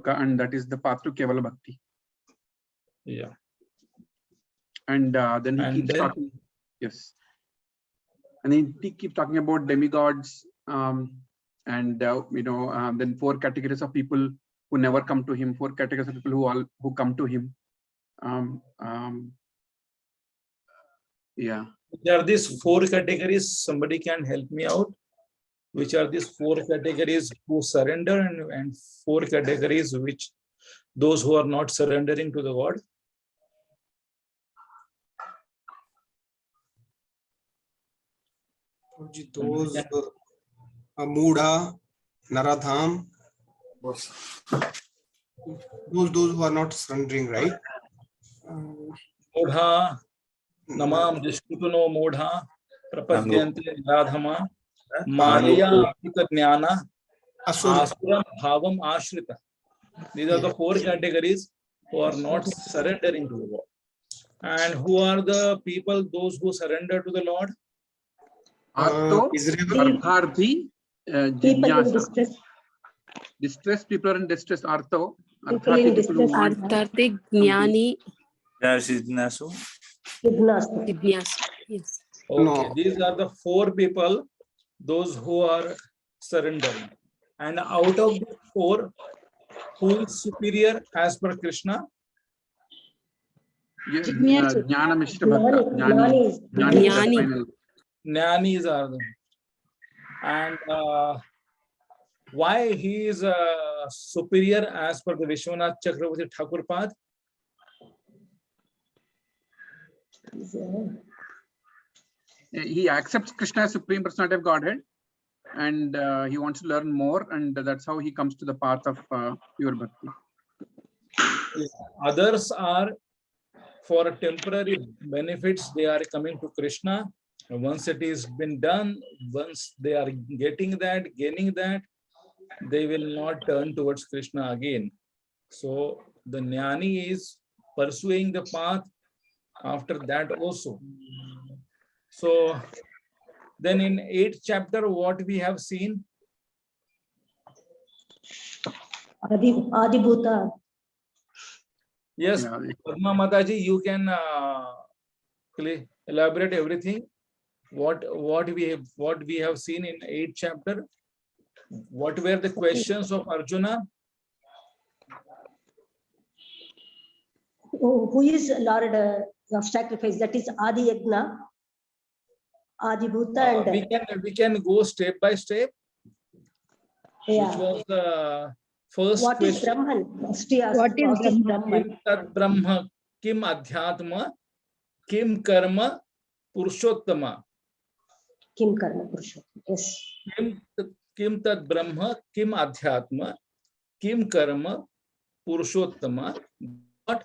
and that is the path to Kevala Bhakti. Yeah. And then he keeps talking. Yes. And he keeps talking about demigods, and then 4 categories of people who never come to him, 4 categories of people who come to him. Yeah. There are these 4 categories. Somebody can help me out. Which are these 4 categories who surrender, and 4 categories which those who are not surrendering to the God? Those Mudha, Naradham, those who are not surrendering, right? Mudha, Namam Dishkutuno Mudha, Prapadyante Radhama, Maya Jnana, Asuram Bhavam Ashrita. These are the 4 categories who are not surrendering to the Lord. And who are the people, those who surrender to the Lord? Artho, Artharthi, Jignasa. Distressed people are in distress. Artho, Artharthi people who want. Artharthi, Jnani, Jignasu. Yes. Okay, these are the 4 people, those who are surrendering. And out of the 4, who is superior as per Krishna? Jnana Mishra Bhakta. Jnani. Jnanis are them. And why he is superior as per the Vishwanath Chakravarti Thakur path? He accepts Krishna as Supreme Personality of Godhead, and he wants to learn more, and that's how he comes to the path of pure bhakti. Others are for temporary benefits, they are coming to Krishna. Once it is been done, once they are getting that, gaining that, they will not turn towards Krishna again. So the Jnani is pursuing the path after that also. So then in 8th chapter, what we have seen? Adibhuta. Yes, Padma Mataji, you can elaborate everything. What we have seen in 8th chapter. What were the questions of Arjuna? Who is Lord of sacrifice? That is Adi Yagna, Adibhuta, and we can go step by step. Yeah. Which was the first what question. Is Brahman? What is Brahman? Kim tad Brahma, Kim Adhyatma, Kim Karma, Purushottama. Kim Karma Purushottama. Yes. Kim tad Brahma, Kim Adhyatma, Kim Karma, Purushottama. What?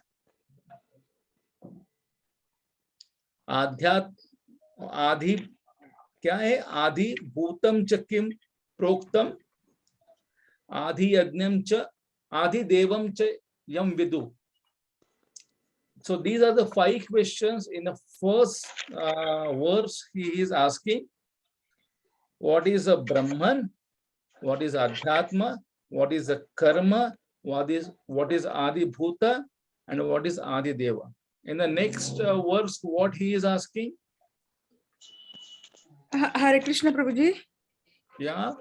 आध्यात्म आधि क्या है? आधि भूतम च किम प्रोक्तम, आधि यज्ञम च आधि देवम च यम विदु. So these are the 5 questions in the first verse. He is asking, what is a Brahman, what is Adhyatma, what is a Karma, what is Adi Bhuta, and what is Adi Deva. In the next verse, what he is asking? Hare Krishna Prabhuji. Yeah.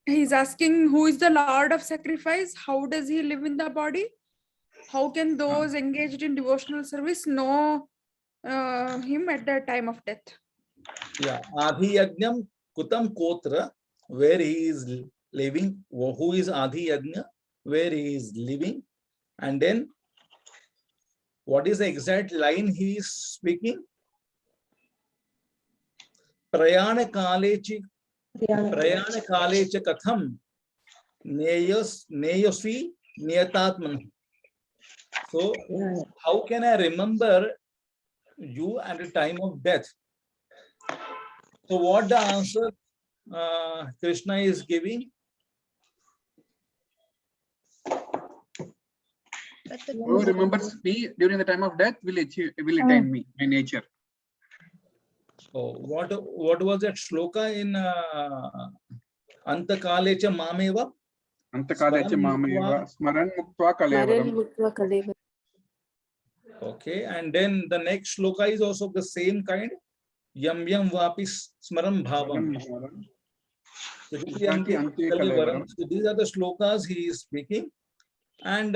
He's asking who is the Lord of sacrifice? How does he live in the body? How can those engaged in devotional service know him at the time of death? Yeah. Adhi Yajnam Kutam Kotra, where he is living. Who is Adhi Yajna? Where he is living. And then what is the exact line he is speaking? Prayana Kalechi Katham Neyosi Niyatatman. So how can I remember you at the time of death? So what the answer Krishna is giving? Who remembers me during the time of death will attain me, my nature. Oh, what was that shloka in Antakalecha Mameva? Antakale cha mameva smaran muktva kalevaram. Okay, and then the next shloka is also the same kind. Yam yam vapi smaram bhavam. So these are the shlokas he is speaking, and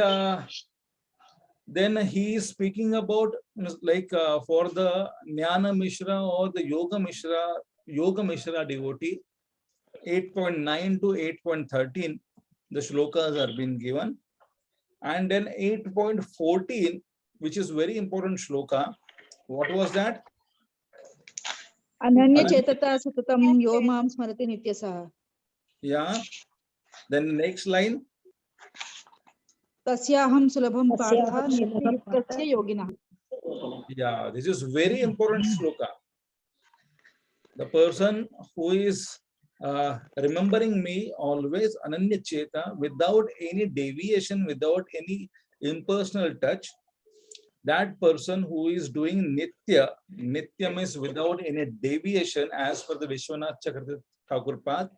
then he is speaking about like for the Jnana Mishra or the Yoga Mishra devotee, 8.9 to 8.13, the shlokas are being given, and then 8.14, which is very important shloka. What was that? Ananya chetata satatam yo mam smarati nityasaha. Yeah. Then next line. Tasyaham sulabham partha nityayuktasya yogina. Yeah, this is very important shloka. The person who is remembering me always ananya cheta, without any deviation, without any impersonal touch, that person who is doing nitya means without any deviation as per the Vishwanath Chakravarti Thakur path,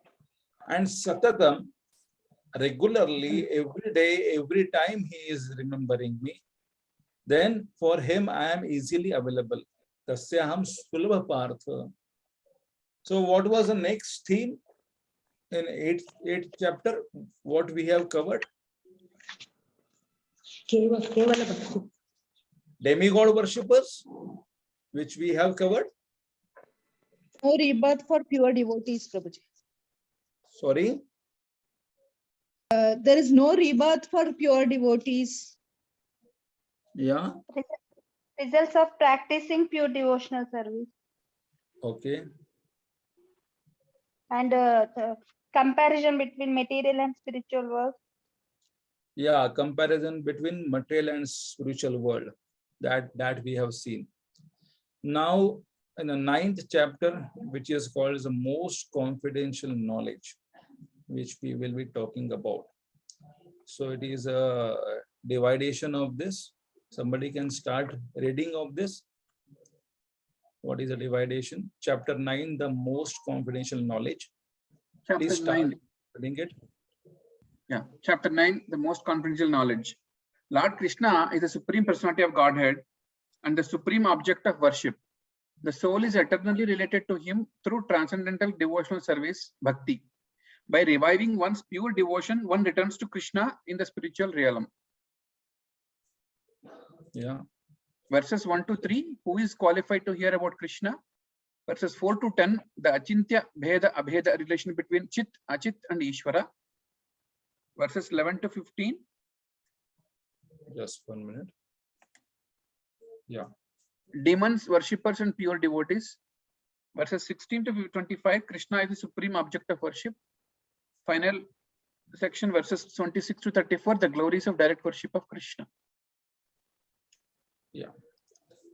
and satatam, regularly, every day, every time he is remembering me, then for him I am easily available. Tasyaham sulabha partha. So what was the next theme in 8th chapter? What we have covered? Kevala bhakti. Demigod worshippers, which we have covered. No rebirth for pure devotees, Prabhuji. Sorry. There is no rebirth for pure devotees. Yeah. Results of practicing pure devotional service. Okay. And the comparison between material and spiritual world. Yeah, comparison between material and spiritual world. That we have seen. Now, in the 9th chapter, which is called the most confidential knowledge, which we will be talking about. So it is a dividation of this. Somebody can start reading of this. What is the dividation? Chapter 9, the most confidential knowledge. Please Chapter start 9. reading it. Yeah, chapter 9, the most confidential knowledge. Lord Krishna is the supreme personality of Godhead and the supreme object of worship. The soul is eternally related to him through transcendental devotional service, bhakti. By reviving one's pure devotion, one returns to Krishna in the spiritual realm. Yeah. Verses 1 to 3, who is qualified to hear about Krishna? Verses 4 to 10, the Achintya Bheda Abheda relation between Chit, Achit and Ishvara. Verses 11 to 15. Just 1 minute. Yeah. Demons, worshippers and pure devotees. Verses 16 to 25, Krishna is the supreme object of worship. Final section, verses 26 to 34, the glories of direct worship of Krishna. Yeah.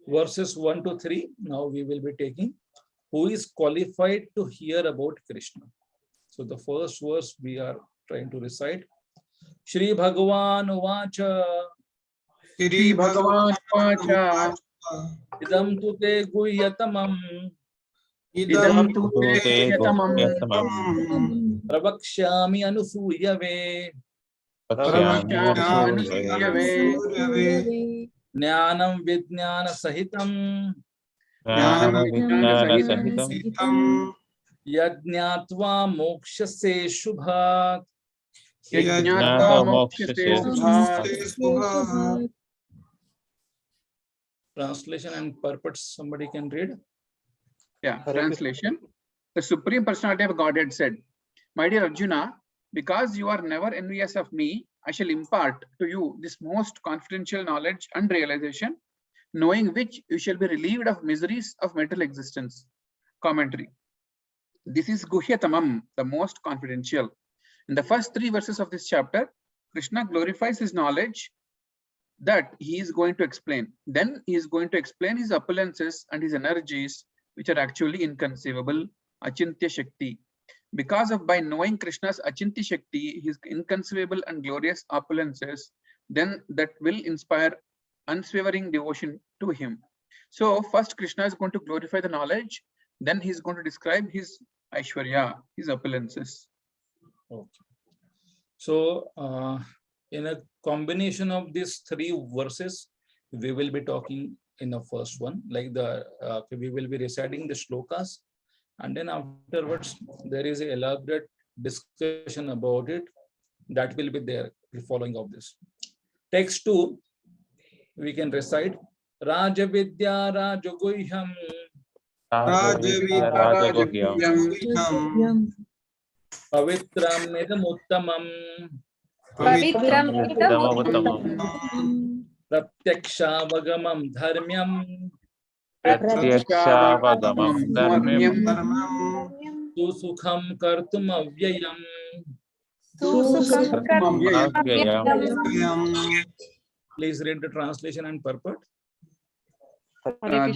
Verses 1 to 3, now we will be taking who is qualified to hear about Krishna. So the first verse we are trying to recite. Shri Bhagavan Vacha. Shri Bhagavan Vacha. Idam tu te guhyatamam. Idam tu te guhyatamam. Pravakshyami anusuyave. Jnanam Vijnana Sahitam. Yajnatva Mokshase Shubhat. Translation and purpose, somebody can read. Yeah, translation. The Supreme Personality of Godhead said, "My dear Arjuna, because you are never envious of me, I shall impart to you this most confidential knowledge and realization, knowing which you shall be relieved of miseries of material existence." Commentary. This is Guhyatamam, the most confidential. In the first 3 verses of this chapter, Krishna glorifies his knowledge that he is going to explain. Then he is going to explain his opulences and his energies, which are actually inconceivable, Achintya Shakti. Because of by knowing Krishna's Achintya Shakti, his inconceivable and glorious opulences, then that will inspire unswavering devotion to him. So first Krishna is going to glorify the knowledge, then he's going to describe his Aishwarya, his opulences. Okay. So, in a combination of these three verses, we will be talking in the first one, like we will be reciting the shlokas, and then afterwards there is an elaborate discussion about it that will be there the following of this. Text 2, we can recite Rajavidya Rajaguhyam Rajavidyam Pavitram Idamuttamam Pavitram Pratyaksha Dharmyam Pratyakshagamam Susukham Kartum Avyayam. Please read the translation and purport.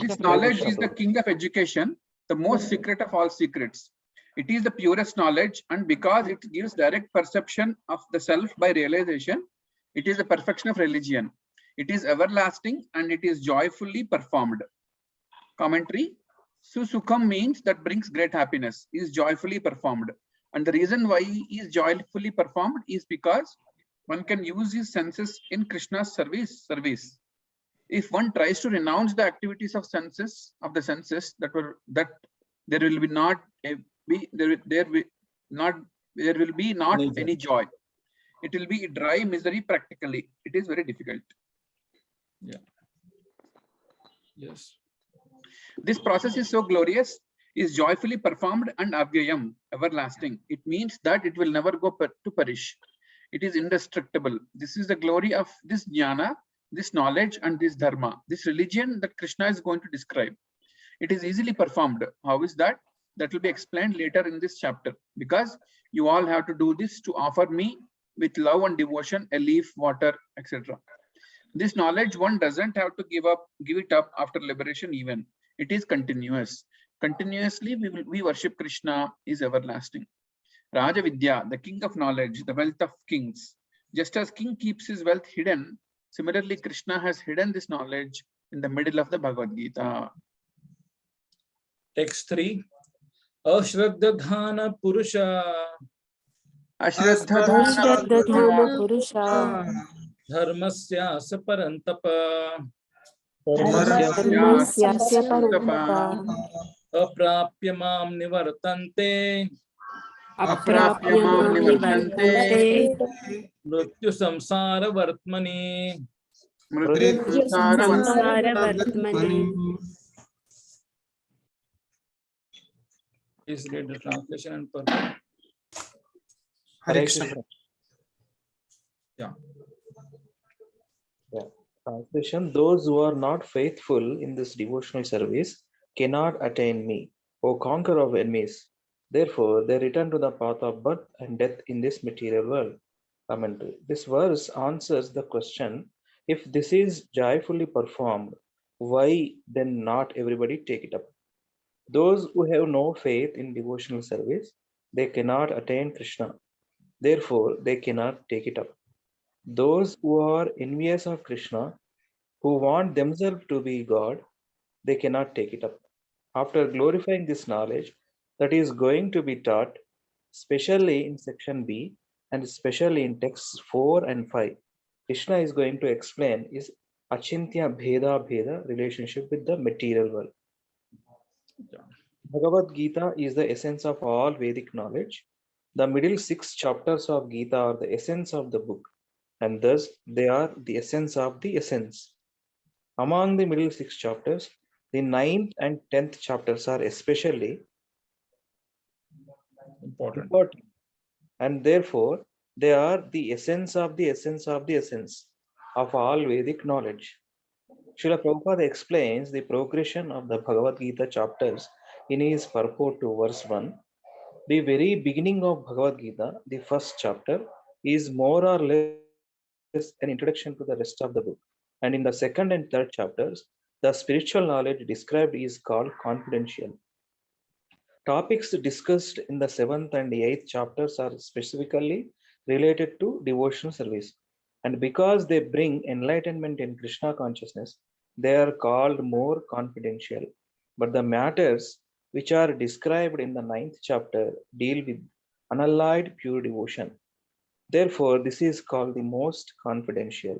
This knowledge is the king of education, the most secret of all secrets. It is the purest knowledge, and because it gives direct perception of the self by realization, it is the perfection of religion. It is everlasting and it is joyfully performed. Commentary: Susukham means that brings great happiness, is joyfully performed. And the reason why he is joyfully performed is because one can use his senses in Krishna's service. If one tries to renounce the activities of the senses, there will be not any joy. It will be a dry misery practically. It is very difficult. Yeah. Yes. This process is so glorious, is joyfully performed, and avyayam, everlasting. It means that it will never go to perish. It is indestructible. This is the glory of this jnana, this knowledge, and this dharma, this religion that Krishna is going to describe. It is easily performed. How is that? That will be explained later in this chapter, because you all have to do this to offer me with love and devotion a leaf, water, etc. This knowledge one doesn't have to give it up after liberation even. It is continuous. Continuously we worship Krishna is everlasting. Raja Vidya, the king of knowledge, the wealth of kings. Just as king keeps his wealth hidden, similarly Krishna has hidden this knowledge in the middle of the Bhagavad Gita. Text 3. Ashraddhana Purusha Ashraddhana Purusha Dharmasya Parantapa Aprapyamam Nivartante Mrityu Samsara Vartmani. Please read the translation and purport. Hare Krishna. Yeah. Translation: those who are not faithful in this devotional service cannot attain me, O conqueror of enemies. Therefore, they return to the path of birth and death in this material world. Commentary. This verse answers the question: if this is joyfully performed, why then not everybody take it up? Those who have no faith in devotional service, they cannot attain Krishna. Therefore, they cannot take it up. Those who are envious of Krishna, who want themselves to be God, they cannot take it up. After glorifying this knowledge that is going to be taught, especially in section B and especially in texts 4 and 5, Krishna is going to explain his Achintya Bheda relationship with the material world. Bhagavad Gita is the essence of all Vedic knowledge. The middle 6 chapters of Gita are the essence of the book, and thus they are the essence of the essence. Among the middle 6 chapters, the 9th and 10th chapters are especially important, and therefore they are the essence of the essence of the essence of all Vedic knowledge. Srila Prabhupada explains the progression of the Bhagavad Gita chapters in his purport to verse 1. The very beginning of Bhagavad Gita, the first chapter, is more or less an introduction to the rest of the book. And in the second and third chapters, the spiritual knowledge described is called confidential. Topics discussed in the 7th and 8th chapters are specifically related to devotional service. And because they bring enlightenment in Krishna consciousness, they are called more confidential. But the matters which are described in the 9th chapter deal with unalloyed pure devotion. Therefore, this is called the most confidential.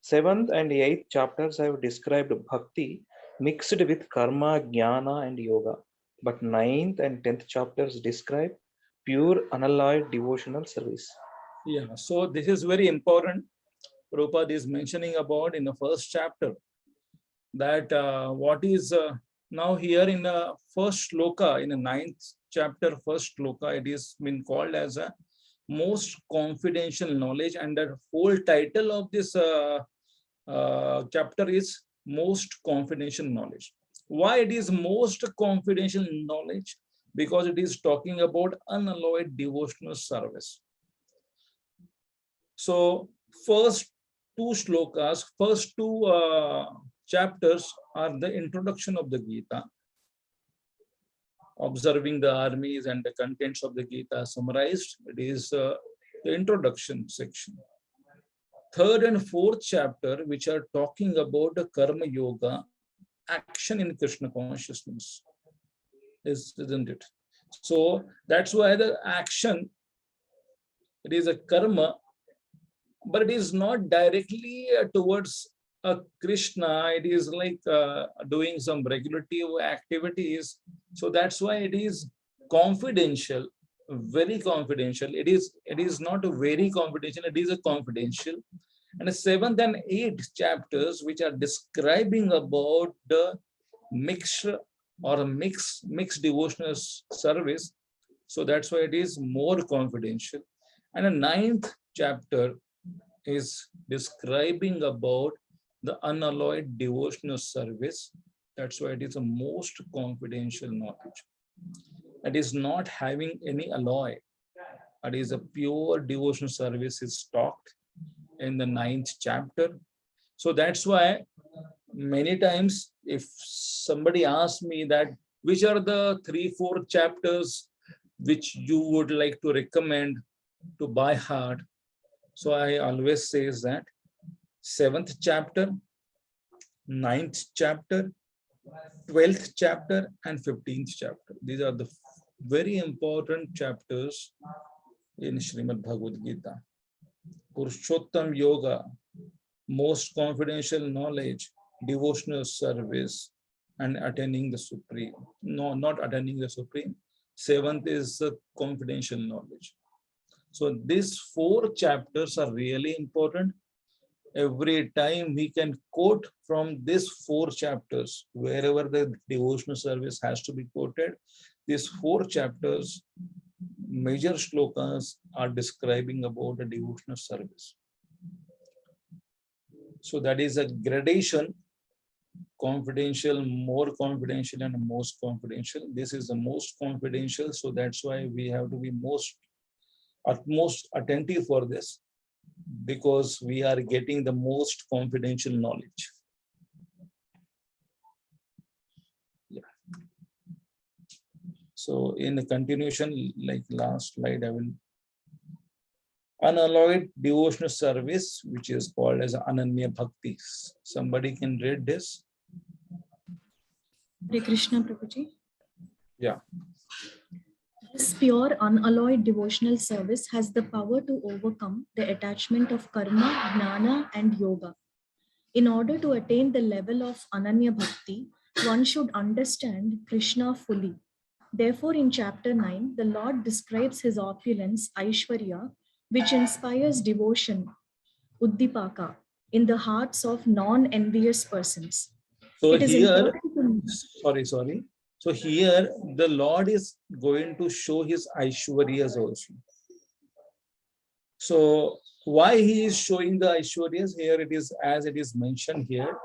7th and 8th chapters have described bhakti mixed with karma, jnana, and yoga. But 9th and 10th chapters describe pure unalloyed devotional service. Yeah, so this is very important. Prabhupada is mentioning about in the first chapter that what is now here in the first shloka, in the 9th chapter, first shloka, it is been called as a most confidential knowledge, and the whole title of this chapter is most confidential knowledge. Why it is most confidential knowledge? Because it is talking about unalloyed devotional service. So first two shlokas, first two chapters are the introduction of the Gita, observing the armies and the contents of the Gita summarized. It is the introduction section. Third and fourth chapter, which are talking about the karma yoga, action in Krishna consciousness, isn't it? So that's why the action, it is a karma, but it is not directly towards Krishna. It is like doing some regulative activities. So that's why it is confidential, very confidential. It is not a very confidential, it is a confidential. And the 7th and 8th chapters, which are describing about the mixture or a mixed devotional service. So that's why it is more confidential. And the 9th chapter is describing about the unalloyed devotional service. That's why it is the most confidential knowledge. It is not having any alloy. It is a pure devotional service is taught in the 9th chapter. So that's why many times if somebody asks me that which are the 3-4 chapters which you would like to recommend to by heart, so I always say that 7th chapter, 9th chapter, 12th chapter, and 15th chapter. These are the very important chapters in Srimad Bhagavad Gita. Purushottam Yoga, most confidential knowledge, devotional service, and attaining the Supreme. No, not attaining the Supreme. 7th is the confidential knowledge. So these 4 chapters are really important. Every time we can quote from these 4 chapters, wherever the devotional service has to be quoted, these 4 chapters, major shlokas are describing about the devotional service. So that is a gradation, confidential, more confidential, and most confidential. This is the most confidential, so that's why we have to be utmost attentive for this, because we are getting the most confidential knowledge. Yeah. So in the continuation, like last slide, I will unalloyed devotional service, which is called as Ananya Bhakti. Somebody can read this. Hare Krishna, Prabhuji. Yeah. This pure, unalloyed devotional service has the power to overcome the attachment of karma, jnana, and yoga. In order to attain the level of Ananya Bhakti, one should understand Krishna fully. Therefore, in chapter 9, the Lord describes his opulence, Aishwarya, which inspires devotion, Uddipaka, in the hearts of non-envious persons. So here, sorry. So here the Lord is going to show his Aishwaryas also. So why he is showing the Aishwaryas here? It is as it is mentioned here.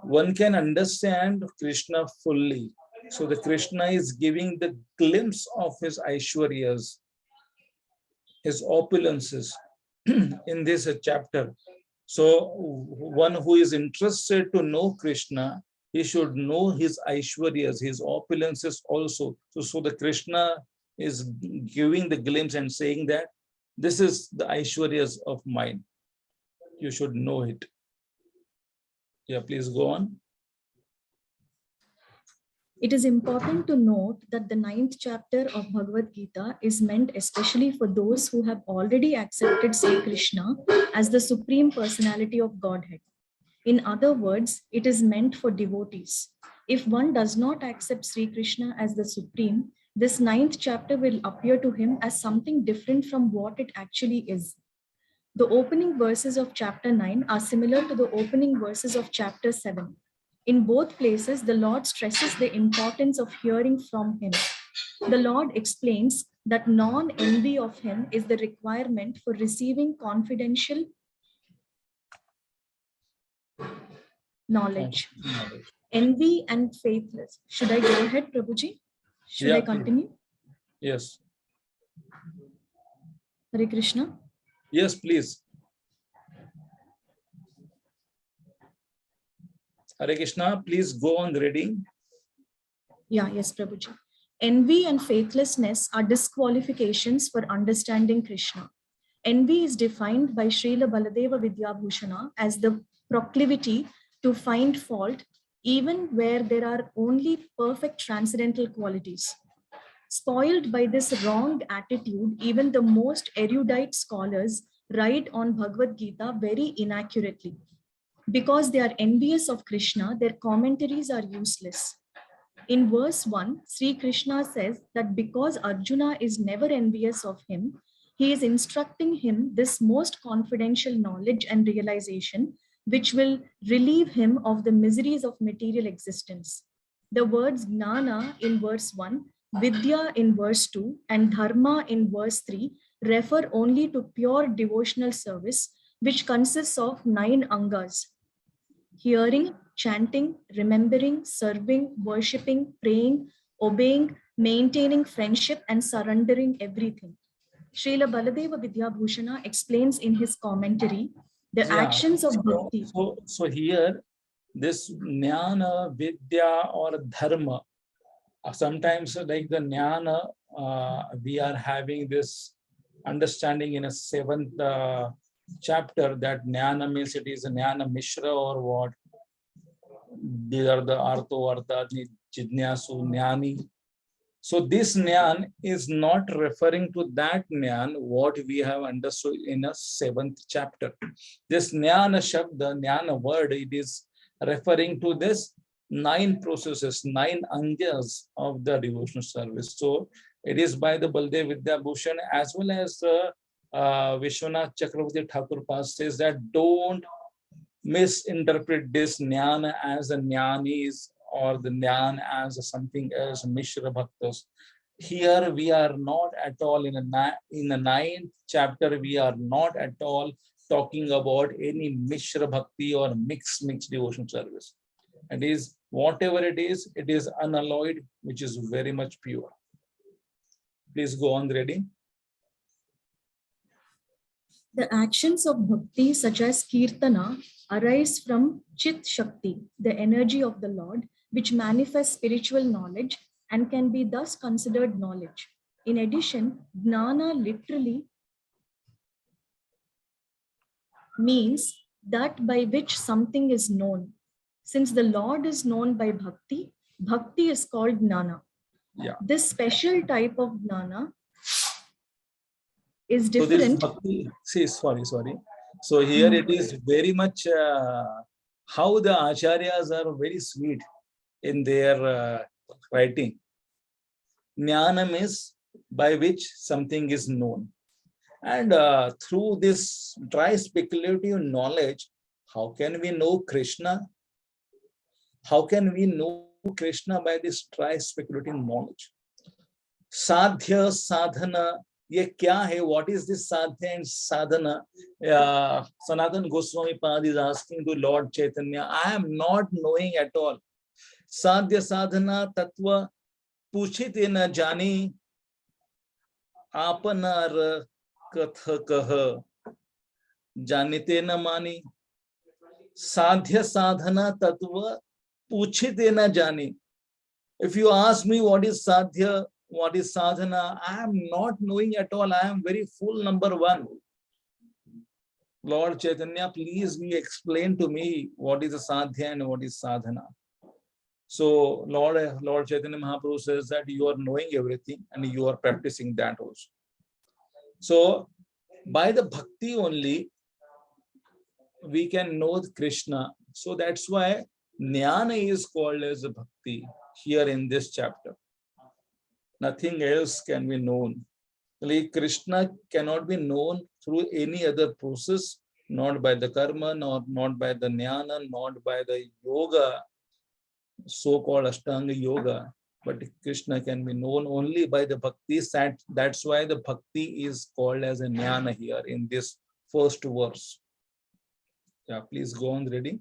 One can understand Krishna fully. So the Krishna is giving the glimpse of his Aishwaryas, his opulences in this chapter. So one who is interested to know Krishna, he should know his Aishwaryas, his opulences also. So the Krishna is giving the glimpse and saying that this is the Aishwaryas of mine. You should know it. Yeah, please go on. It is important to note that the 9th chapter of Bhagavad Gita is meant especially for those who have already accepted Sri Krishna as the Supreme Personality of Godhead. In other words, it is meant for devotees. If one does not accept Sri Krishna as the Supreme, this 9th chapter will appear to him as something different from what it actually is. The opening verses of chapter 9 are similar to the opening verses of chapter 7. In both places, the Lord stresses the importance of hearing from him. The Lord explains that non-envy of him is the requirement for receiving confidential knowledge. Envy and faithless. Should I go ahead, Prabhuji? Should I continue? Yes. Hare Krishna. Yes, please. Hare Krishna, please go on reading. Yeah, yes, Prabhuji. Envy and faithlessness are disqualifications for understanding Krishna. Envy is defined by Srila Baladeva Vidyabhushana as the proclivity to find fault even where there are only perfect transcendental qualities. Spoiled by this wrong attitude, even the most erudite scholars write on Bhagavad Gita very inaccurately. Because they are envious of Krishna, their commentaries are useless. In verse 1, Sri Krishna says that because Arjuna is never envious of him, he is instructing him this most confidential knowledge and realization, which will relieve him of the miseries of material existence. The words Gnana in verse 1, Vidya in verse 2, and Dharma in verse 3 refer only to pure devotional service, which consists of 9 angas: hearing, chanting, remembering, serving, worshipping, praying, obeying, maintaining friendship, and surrendering everything. Srila Baladeva Vidyabhushana explains in his commentary the actions of bhakti. So here, this jnana, vidya, or dharma, sometimes like the jnana, we are having this understanding in a 7th chapter that jnana means it is a jnana mishra or what. These are the artho, artha, jidnyasu, jnani. So this jnan is not referring to that jnan what we have understood in a 7th chapter. This jnana shabda, jnana word, it is referring to this 9 processes, 9 angas of the devotional service. So it is by the Baldev Vidyabhushan as well as Vishwanath Chakravarti Thakur says that don't misinterpret this jnana as a jnanis or the jnana as something else, Mishra Bhaktas. Here we are not at all in the 9th chapter, we are not at all talking about any Mishra Bhakti or mixed devotion service. It is whatever it is unalloyed, which is very much pure. Please go on reading. The actions of bhakti, such as kirtana, arise from Chit Shakti, the energy of the Lord, which manifests spiritual knowledge and can be thus considered knowledge. In addition, Gnana literally means that by which something is known. Since the Lord is known by bhakti, bhakti is called Gnana. Yeah. This special type of Gnana is different. Sorry. So here it is very much how the acharyas are very sweet in their writing. Jnanam is by which something is known. And through this dry speculative knowledge, how can we know Krishna? How can we know Krishna by this dry speculative knowledge? Sadhya, sadhana, ye kya hai? What is this sadhya and sadhana? Sanatana Goswami Pad is asking to Lord Chaitanya, I am not knowing at all. Sadhya sadhana tatva puchite na jani apanar kathakah janite na mani. Sadhya sadhana tatva puchite na jani. If you ask me what is sadhya, what is sadhana, I am not knowing at all. I am very full number 1. Lord Chaitanya, please explain to me what is a sadhya and what is sadhana. So Lord Chaitanya Mahaprabhu says that you are knowing everything and you are practicing that also. So by the bhakti only, we can know Krishna. So that's why jnana is called as a bhakti here in this chapter. Nothing else can be known. Like Krishna cannot be known through any other process, not by the karma, not by the jnana, not by the yoga, so-called Ashtanga yoga. But Krishna can be known only by the bhakti. That's why the bhakti is called as a jnana here in this first verse. Yeah, please go on reading.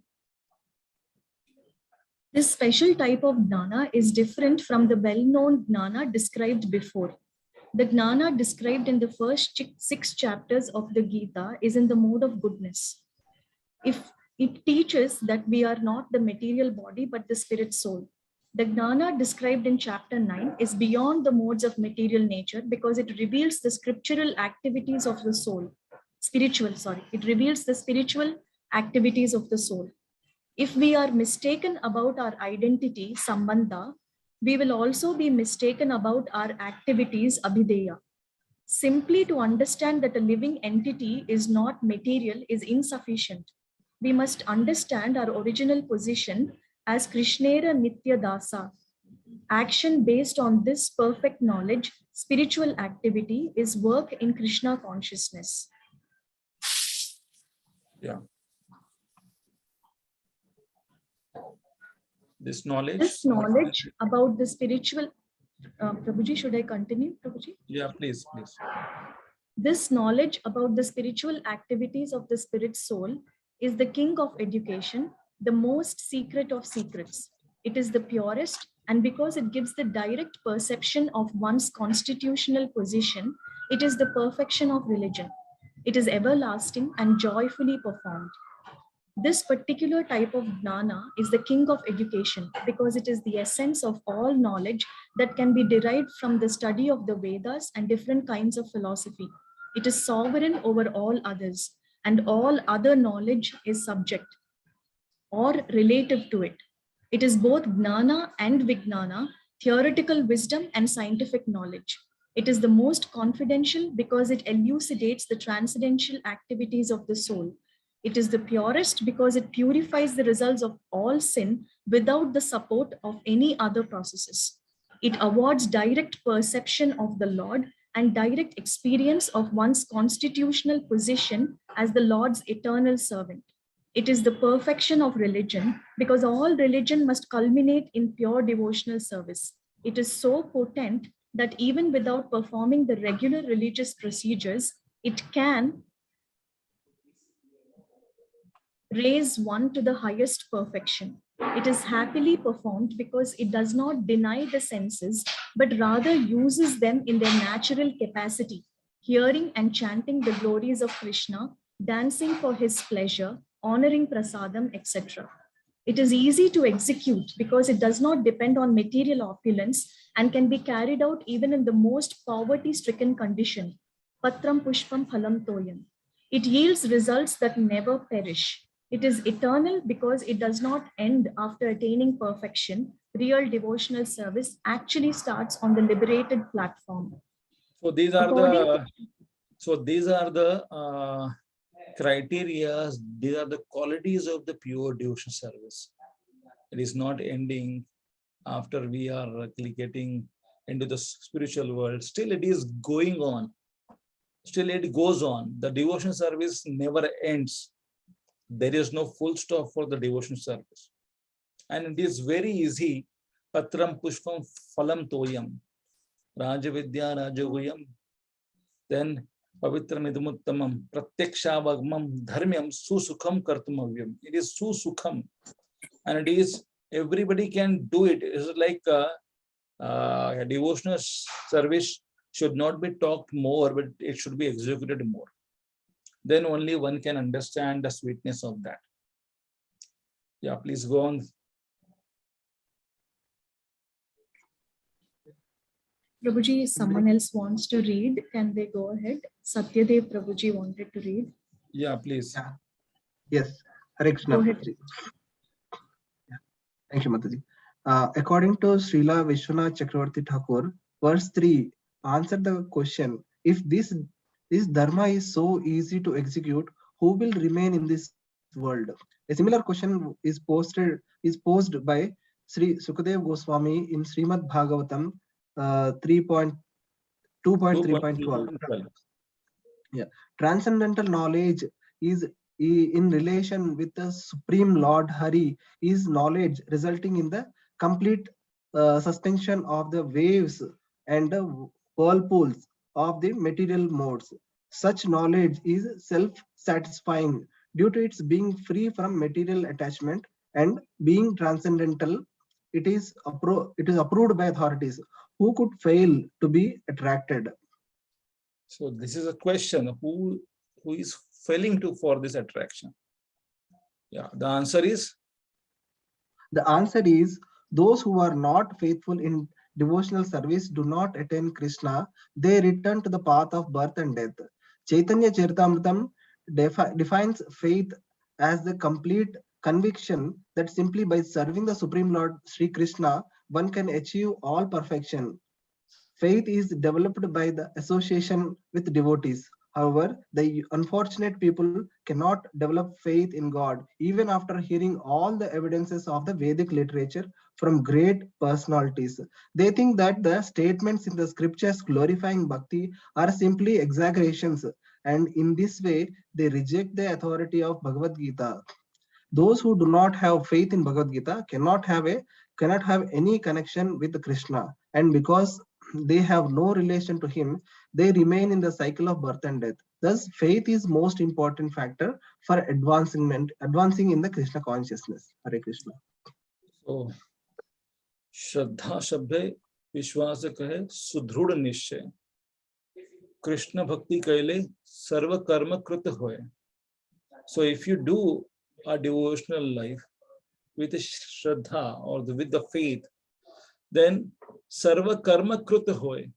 This special type of jnana is different from the well-known jnana described before. The jnana described in the first 6 chapters of the Gita is in the mode of goodness. If it teaches that we are not the material body but the spirit soul. The jnana described in chapter 9 is beyond the modes of material nature because it reveals the scriptural activities of the soul. It reveals the spiritual activities of the soul. If we are mistaken about our identity, sambandha, we will also be mistaken about our activities, abhideya. Simply to understand that a living entity is not material is insufficient. We must understand our original position as Krishnera Nitya Dasa. Action based on this perfect knowledge, spiritual activity is work in Krishna consciousness. Yeah. This knowledge about the spiritual, Prabhuji, should I continue, Prabhuji? Yeah, please. This knowledge about the spiritual activities of the spirit soul is the king of education, the most secret of secrets. It is the purest, and because it gives the direct perception of one's constitutional position, it is the perfection of religion. It is everlasting and joyfully performed. This particular type of jnana is the king of education because it is the essence of all knowledge that can be derived from the study of the Vedas and different kinds of philosophy. It is sovereign over all others, and all other knowledge is subject or relative to it. It is both jnana and vijnana, theoretical wisdom and scientific knowledge. It is the most confidential because it elucidates the transcendental activities of the soul. It is the purest because it purifies the results of all sin without the support of any other processes. It awards direct perception of the Lord and direct experience of one's constitutional position as the Lord's eternal servant. It is the perfection of religion because all religion must culminate in pure devotional service. It is so potent that even without performing the regular religious procedures, it can raise one to the highest perfection. It is happily performed because it does not deny the senses, but rather uses them in their natural capacity, hearing and chanting the glories of Krishna, dancing for his pleasure, honoring prasadam, etc. It is easy to execute because it does not depend on material opulence and can be carried out even in the most poverty-stricken condition. Patram pushpam phalam toyam. It yields results that never perish. It is eternal because it does not end after attaining perfection. Real devotional service actually starts on the liberated platform. So these are the criteria, these are the qualities of the pure devotional service. It is not ending after we are getting into the spiritual world. Still it is going on. Still it goes on. The devotional service never ends. There is no full stop for the devotional service. And it is very easy. Patram pushpam phalam toyam. Rajavidya rajaguyam. Then pavitram idamuttamam. Pratyakshavagmam dharmyam susukham kartumavyam. It is susukham. And it is, everybody can do it. It is like a devotional service should not be talked more, but it should be executed more. Then only one can understand the sweetness of that. Yeah, please go on. Prabhuji, if someone else wants to read, can they go ahead? Satyadev Prabhuji wanted to read. Yeah, please. Yes. Hare Krishna. Go ahead. Yeah. Thank you, Mataji. According to Srila Vishwanath Chakravarti Thakur, verse 3 answered the question: if this dharma is so easy to execute, who will remain in this world? A similar question is posed by Sri Sukadev Goswami in Srimad Bhagavatam 2.3.12. Yeah. Transcendental knowledge is in relation with the Supreme Lord Hari is knowledge resulting in the complete suspension of the waves and the whirlpools of the material modes. Such knowledge is self-satisfying due to its being free from material attachment and being transcendental. It is approved by authorities. Who could fail to be attracted? So this is a question: who is failing to for this attraction? Yeah, the answer is. The answer is those who are not faithful in devotional service do not attain Krishna. They return to the path of birth and death. Chaitanya Charitamrita defines faith as the complete conviction that simply by serving the Supreme Lord Sri Krishna, one can achieve all perfection. Faith is developed by the association with devotees. However, the unfortunate people cannot develop faith in God even after hearing all the evidences of the Vedic literature from great personalities. They think that the statements in the scriptures glorifying bhakti are simply exaggerations, and in this way, they reject the authority of Bhagavad Gita. Those who do not have faith in Bhagavad Gita cannot have any connection with Krishna, and because they have no relation to him, they remain in the cycle of birth and death. Thus, faith is most important factor for advancing in the Krishna consciousness. Hare Krishna. So, Shraddha Shabde Vishwas kahe Sudhrud Nishchay. Krishna Bhakti kaile Sarva Karma Krit hoye. So, if you do a devotional life with a Shraddha or with the faith, then Sarva Karma Krit hoye.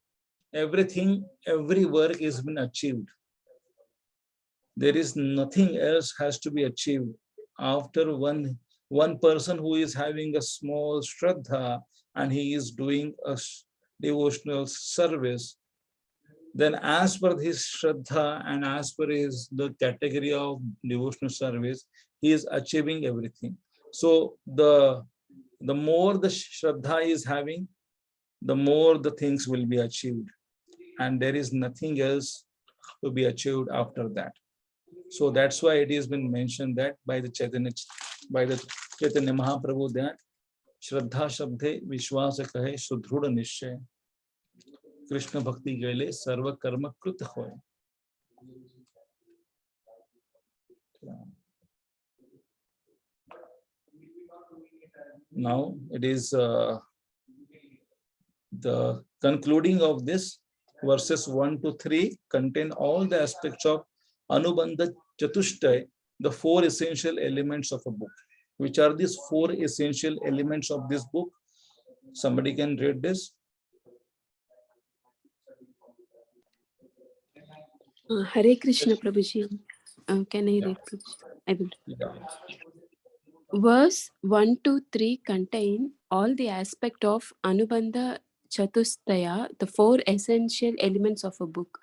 Everything, every work is been achieved. There is nothing else has to be achieved after one person who is having a small Shraddha and he is doing a devotional service. Then as per his Shraddha and as per the category of devotional service, he is achieving everything. So the more the Shraddha is having, the more the things will be achieved. And there is nothing else to be achieved after that. So that's why it has been mentioned that by the Chaitanya Mahaprabhu that Shraddha Shabde Vishwas kahe Sudhrud Nishchay. Krishna Bhakti gaile Sarva Karma Krit hoye. Now it is the concluding of this. Verses 1 to 3 contain all the aspects of Anubandha Chatushtay, the 4 essential elements of a book. Which are these 4 essential elements of this book? Somebody can read this. Hare Krishna Prabhuji. Can I read? I will. Yeah. Verse 1 to 3 contain all the aspect of Anubandha Chatustaya, the 4 essential elements of a book.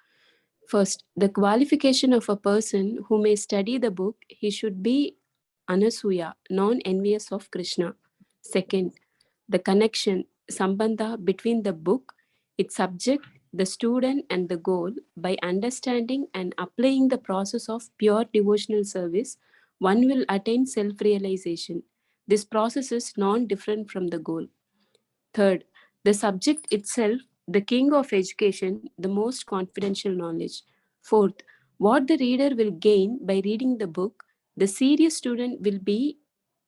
First, the qualification of a person who may study the book, he should be Anasuya, non-envious of Krishna. Second, the connection, Sambandha, between the book, its subject, the student and the goal. By understanding and applying the process of pure devotional service, one will attain self-realization. This process is non-different from the goal. Third, the subject itself, the king of education, the most confidential knowledge. Fourth, what the reader will gain by reading the book, the serious student will be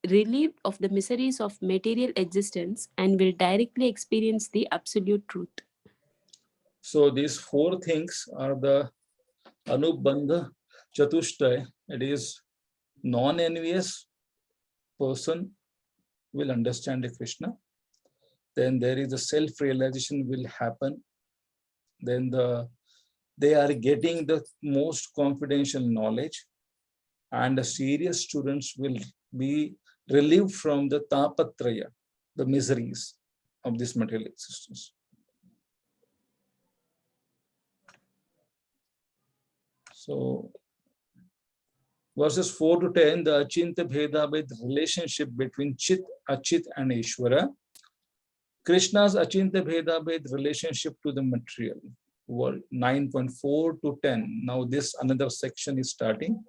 relieved of the miseries of material existence and will directly experience the absolute truth. So these 4 things are the Anubandha Chatushtay. It is non-envious person will understand the Krishna. Then there is a self-realization will happen. Then they are getting the most confidential knowledge, and the serious students will be relieved from the tapatraya. the miseries of this material existence. So verses 4 to 10, the Achintya Bheda with relationship between Chit, Achit and Ishvara. Krishna's Achintya Bheda with relationship to the material world, 9.4 to 10. Now this another section is starting.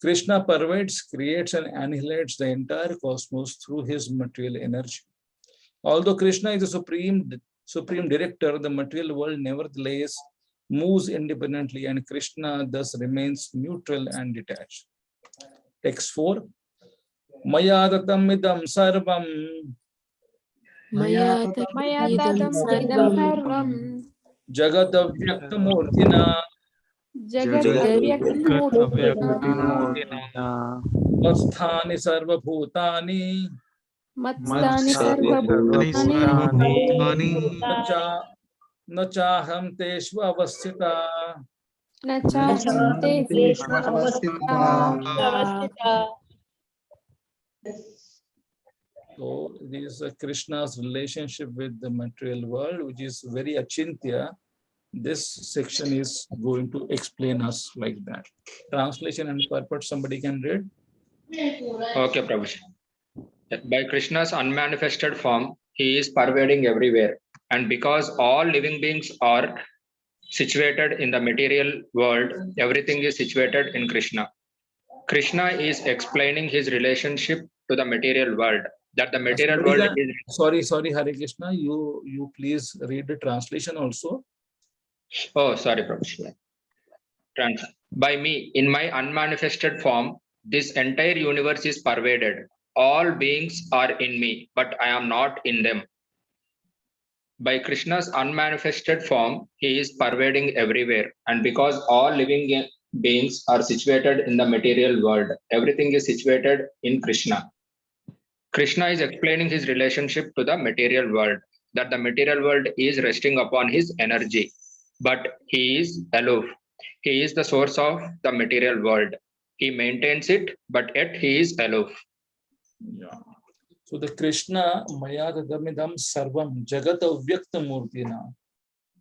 Krishna pervades, creates and annihilates the entire cosmos through his material energy. Although Krishna is the supreme director, the material world nevertheless moves independently and Krishna thus remains neutral and detached. Text 4. Maya datam idam sarvam. Maya Mayadadam idam sarvam Jagat avyakta murtina. Jagat Masthani sarva bhutani. Matstani sarvabhutani Nachaham teshva avasthita. nachaham te So this is Krishna's relationship with the material world, which is very achintya. This section is going to explain us like that. Translation and purport, somebody can read. Okay, Prabhu. By Krishna's unmanifested form, he is pervading everywhere. And because all living beings are situated in the material world, everything is situated in Krishna. Krishna is explaining his relationship to the material world. That the material world is... Sorry, Hare Krishna. You please read the translation also. Oh, sorry, Prabhu. By me, in my unmanifested form, this entire universe is pervaded. All beings are in me, but I am not in them. By Krishna's unmanifested form, he is pervading everywhere. And because all living beings are situated in the material world, everything is situated in Krishna. Krishna is explaining his relationship to the material world, that the material world is resting upon his energy, but he is aloof. He is the source of the material world. He maintains it, but yet he is aloof. Yeah. So the Krishna Maya Dadamidam Sarvam Jagata Vyakta Murtina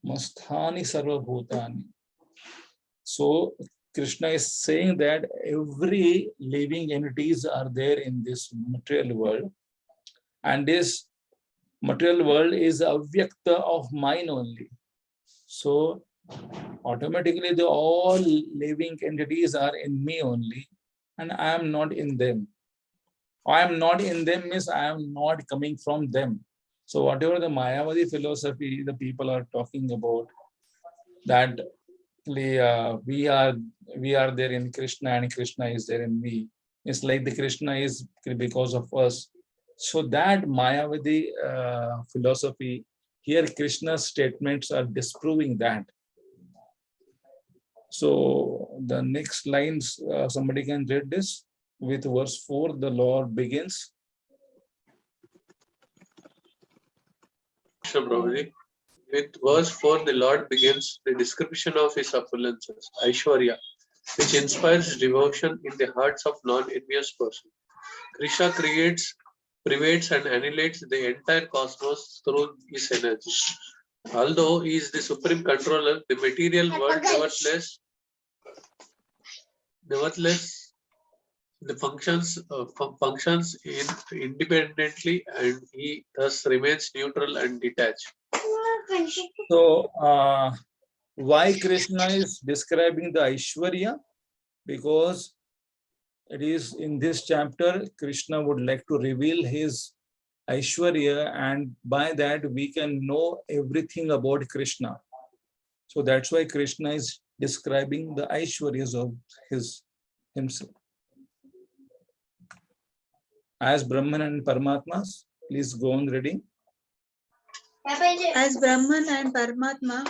Masthani Sarva Bhutani. So Krishna is saying that every living entities are there in this material world, and this material world is a Vyakta of mine only. So automatically the all living entities are in me only, and I am not in them. I am not in them means I am not coming from them. So whatever the Mayavadi philosophy the people are talking about, that we are there in Krishna and Krishna is there in me. It's like the Krishna is because of us. So that Mayavadi philosophy, here Krishna's statements are disproving that. So the next lines, somebody can read this. With verse 4, the Lord begins. With verse 4, the Lord begins the description of his opulences, Aishwarya, which inspires devotion in the hearts of non-envious persons. Krishna creates, pervades and annihilates the entire cosmos through his energy. Although he is the supreme controller, the material world nevertheless the functions independently, and he thus remains neutral and detached. So why Krishna is describing the Aishwarya? Because it is in this chapter Krishna would like to reveal his Aishwarya, and by that we can know everything about Krishna. So that's why Krishna is describing the Aishwaryas of himself. As Brahman and Paramatmas, please go on reading. As Brahman and Paramatma,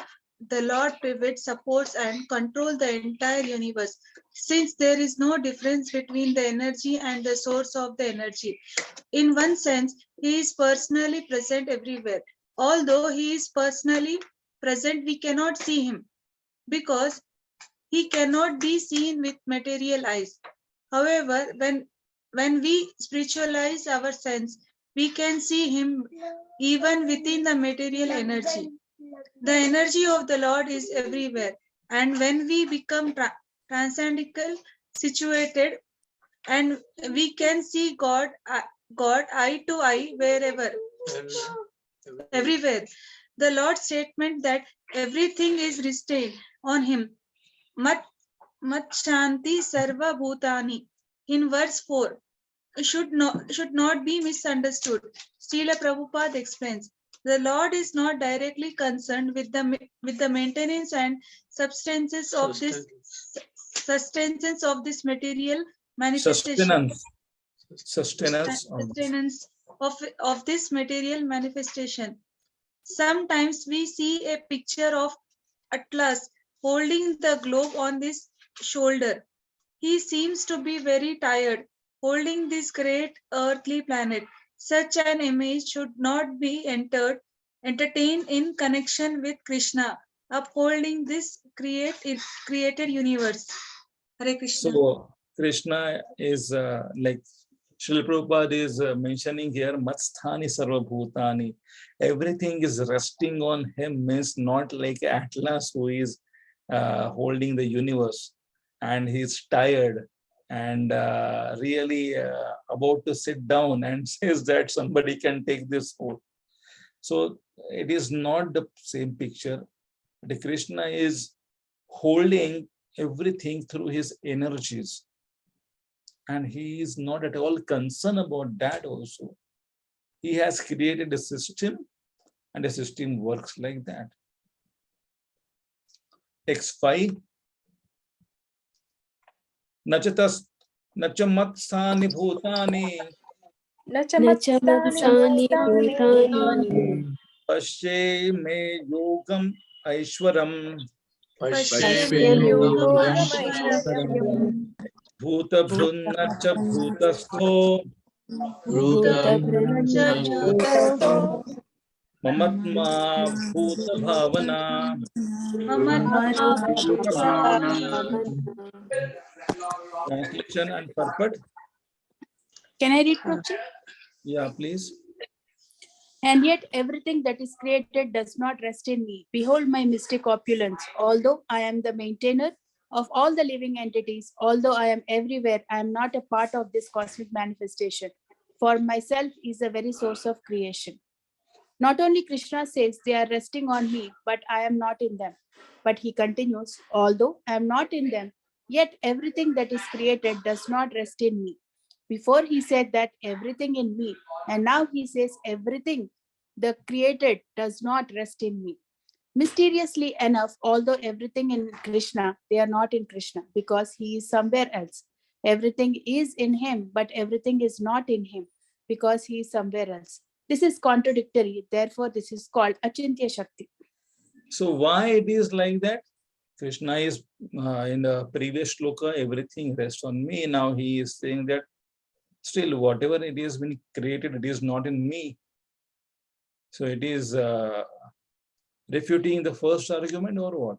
the Lord pivots, supports and controls the entire universe, since there is no difference between the energy and the source of the energy. In one sense, he is personally present everywhere. Although he is personally present, we cannot see him, because he cannot be seen with material eyes. However, when we spiritualize our sense, We can see him even within the material energy. The energy of the Lord is everywhere. And when we become transcendental situated, and we can see God eye to eye wherever, everywhere. The Lord's statement that everything is restrained on him. Mat shanti sarva bhutani. In verse 4, should not be misunderstood. Srila Prabhupada explains, the Lord is not directly concerned with the maintenance and substances of sustenance of this material manifestation. Sustenance of this material manifestation. Sometimes we see a picture of Atlas holding the globe on his shoulder. He seems to be very tired, holding this great earthly planet. Such an image should not be entertained in connection with Krishna, upholding this created universe. Hare Krishna. So Krishna is like Srila Prabhupada is mentioning here, Matsthani Sarva Bhutani. Everything is resting on him, means not like Atlas who is holding the universe and he's tired and really about to sit down and says that somebody can take this hold. So it is not the same picture. The Krishna is holding everything through his energies. And he is not at all concerned about that also. He has created a system and the system works like that. X5. Nachamatsani bhutani. Nachamatsani bhutani. Pashe me yogam aishwaram. Bhuta bhrunnacha bhutastho. Mamatma bhuta bhavana. Translation and purport. Can I read, Prabhuji? Yeah, please. And yet everything that is created does not rest in me. Behold my mystic opulence. Although I am the maintainer of all the living entities, although I am everywhere, I am not a part of this cosmic manifestation. For myself is the very source of creation. Not only Krishna says they are resting on me, but I am not in them. But he continues, although I am not in them, yet everything that is created does not rest in me. Before he said that everything in me, and now he says everything the created does not rest in me. Mysteriously enough, although everything in Krishna, they are not in Krishna because he is somewhere else. Everything is in him, but everything is not in him because he is somewhere else. This is contradictory. Therefore, this is called Achintya Shakti. So why it is like that? Krishna is in the previous shloka, everything rests on me. Now he is saying that still whatever it is been created, it is not in me. So it is refuting the first argument or what?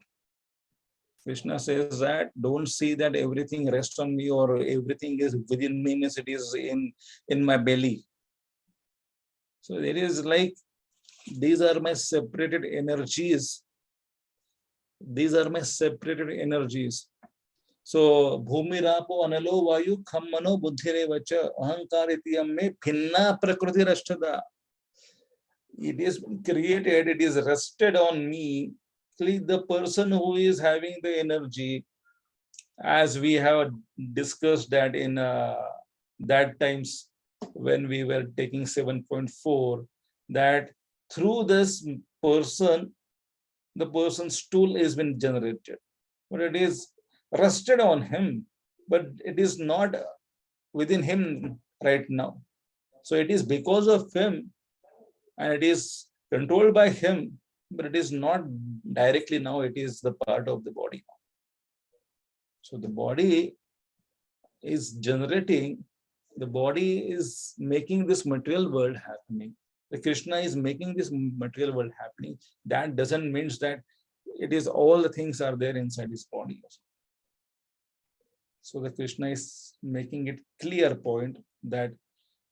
Krishna says that don't see that everything rests on me or everything is within me, means it is in my belly. So it is like these are my separated energies. These are my separated energies. So bhumi rapo analo vayu khammano buddhirevacha ahankaritiyam me bhinna prakriti rashtada. It is created, it is rested on me. The person who is having the energy, as we have discussed that in that times when we were taking 7.4, that through this person, the person's stool has been generated, but it is rested on him, but it is not within him right now. So it is because of him and it is controlled by him, but it is not directly now, it is the part of the body. So the body is generating, the body is making this material world happening. The Krishna is making this material world happening. That doesn't mean that it is all the things are there inside his body. So the Krishna is making it clear point that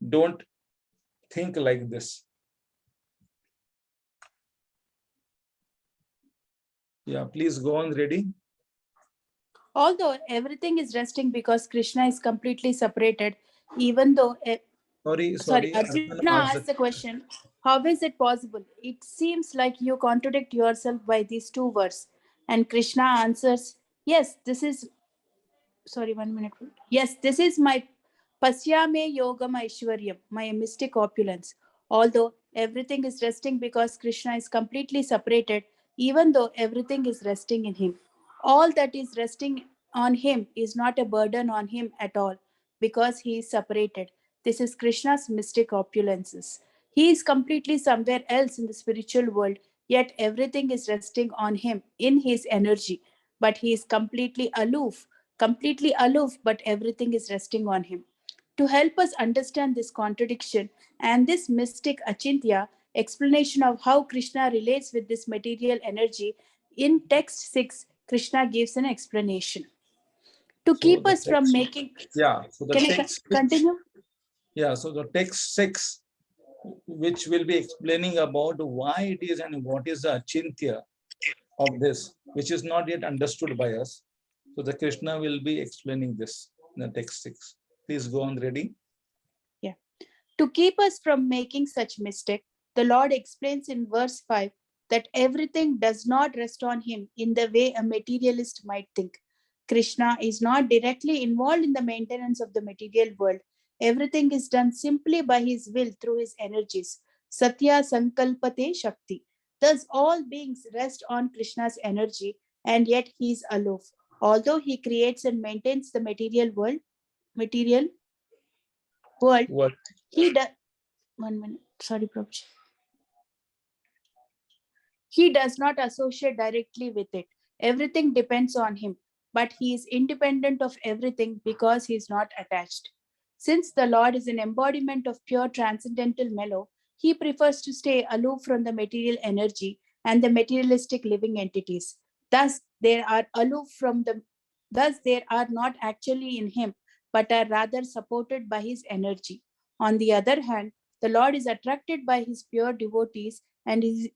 don't think like this. Yeah, please go on, ready. Although everything is resting because Krishna is completely separated, even though Sorry. Arjuna asked the question, how is it possible? It seems like you contradict yourself by these two words. And Krishna answers, yes, this is, sorry, 1 minute. Yes, this is my Pasyame Yogam Aishwaryam, my mystic opulence. Although everything is resting because Krishna is completely separated, even though everything is resting in him. All that is resting on him is not a burden on him at all because he is separated. This is Krishna's mystic opulences. He is completely somewhere else in the spiritual world, yet everything is resting on him in his energy. But he is completely aloof, but everything is resting on him. To help us understand this contradiction and this mystic achintya, explanation of how Krishna relates with this material energy, in text 6, Krishna gives an explanation. To keep us from making... Yeah, so the Can text... I continue? Yeah, so the text 6, which will be explaining about why it is and what is the achintya of this, which is not yet understood by us. So the Krishna will be explaining this in the text 6. Please go on, ready. Yeah. To keep us from making such mistake, the Lord explains in verse 5 that everything does not rest on him in the way a materialist might think. Krishna is not directly involved in the maintenance of the material world. Everything is done simply by his will through his energies. Satya Sankalpate Shakti. Thus, all beings rest on Krishna's energy, and yet he is aloof. Although he creates and maintains the material world, he does... 1 minute. Sorry, Prabhuji. He does not associate directly with it. Everything depends on him, but he is independent of everything because he is not attached. Since the Lord is an embodiment of pure transcendental mellow, he prefers to stay aloof from the material energy and the materialistic living entities. Thus, they are not actually in him, but are rather supported by his energy. On the other hand, the Lord is attracted by his pure devotees and is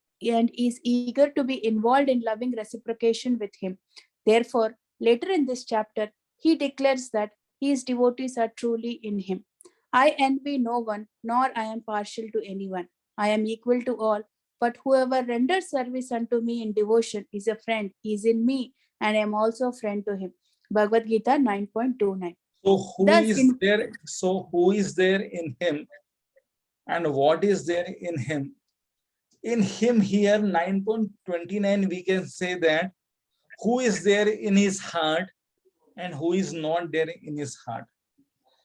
eager to be involved in loving reciprocation with him. Therefore, later in this chapter, he declares that his devotees are truly in him. I envy no one, nor I am partial to anyone. I am equal to all, but whoever renders service unto me in devotion is a friend. He is in me, and I am also a friend to him. Bhagavad Gita 9.29. So who is there in him, and what is there in him? In him here, 9.29, we can say that who is there in his heart and who is not there in his heart.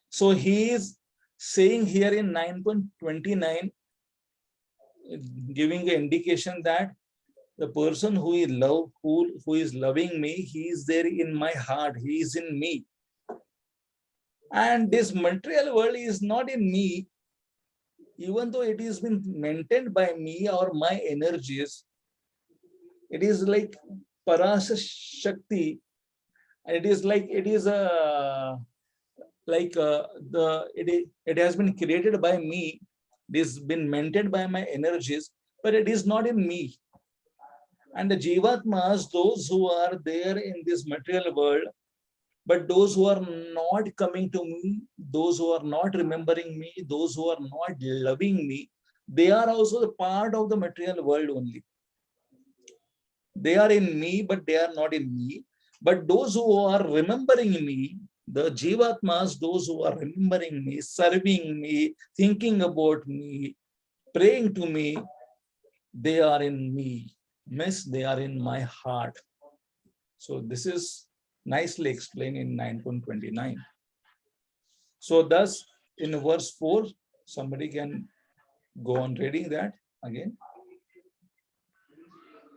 So he is saying here in 9.29, giving an indication that the person who is loving me, he is there in my heart, he is in me. And this material world is not in me, even though it is been maintained by me or my energies. It is like Parasa Shakti, and it is like it has been created by me. It has been maintained by my energies, but it is not in me. And the Jivatmas, those who are there in this material world, but those who are not coming to me, those who are not remembering me, those who are not loving me, they are also the part of the material world only. They are in me, but they are not in me. But those who are remembering me, the Jivatmas, those who are remembering me, serving me, thinking about me, praying to me, they are in me. Means they are in my heart. So this is nicely explained in 9.29. So thus, in verse 4, somebody can go on reading that again.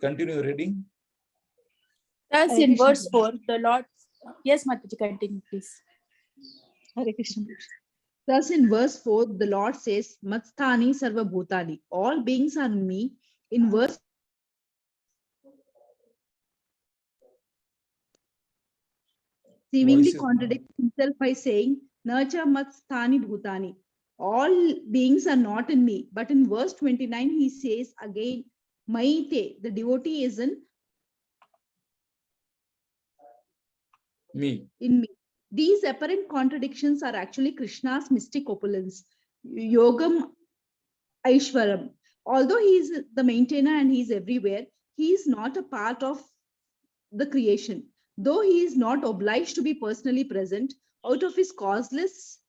Continue reading. Thus, in verse 4, the Lord... Yes, Mataji, continue, please. Hare Krishna. Thus, in verse 4, the Lord says, Matsthani Sarva Bhutani. All beings are in me. In verse seemingly contradicts himself by saying, Nacha Matsthani Bhutani. all beings are not in me. But in verse 29, he says again, Maite, the devotee is in me. In me. These apparent contradictions are actually Krishna's mystic opulence, Yogam Aishwaram. Although he is the maintainer and he is everywhere, he is not a part of the creation. Though he is not obliged to be personally present, out of his causeless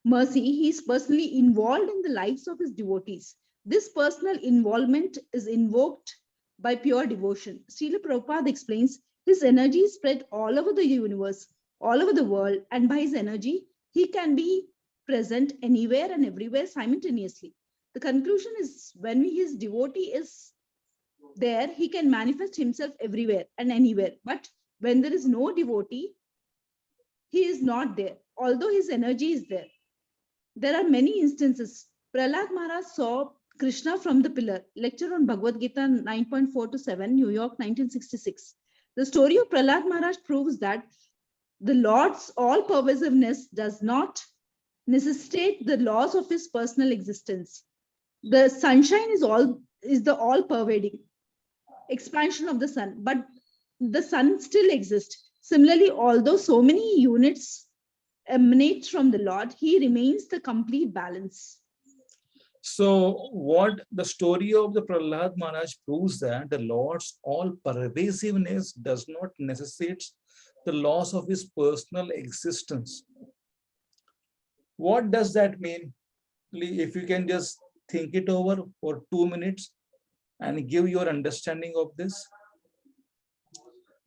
mercy, he is personally involved in the lives of his devotees. This personal involvement is invoked by pure devotion. Srila Prabhupada explains his energy is spread all over the universe, all over the world, and by his energy, he can be present anywhere and everywhere simultaneously. The conclusion is when his devotee is there, he can manifest himself everywhere and anywhere. But when there is no devotee, he is not there, although his energy is there. There are many instances. Prahlad Maharaj saw Krishna from the pillar. Lecture on Bhagavad Gita 9.4 to 7, New York, 1966. The story of Prahlad Maharaj proves that the Lord's all-pervasiveness does not necessitate the laws of his personal existence. The sunshine is the all-pervading expansion of the sun, but the sun still exists. Similarly, although so many units emanate from the Lord, he remains the complete balance. So what the story of the Prahlad Maharaj proves that the Lord's all pervasiveness does not necessitate the loss of his personal existence. What does that mean? If you can just think it over for 2 minutes and give your understanding of this.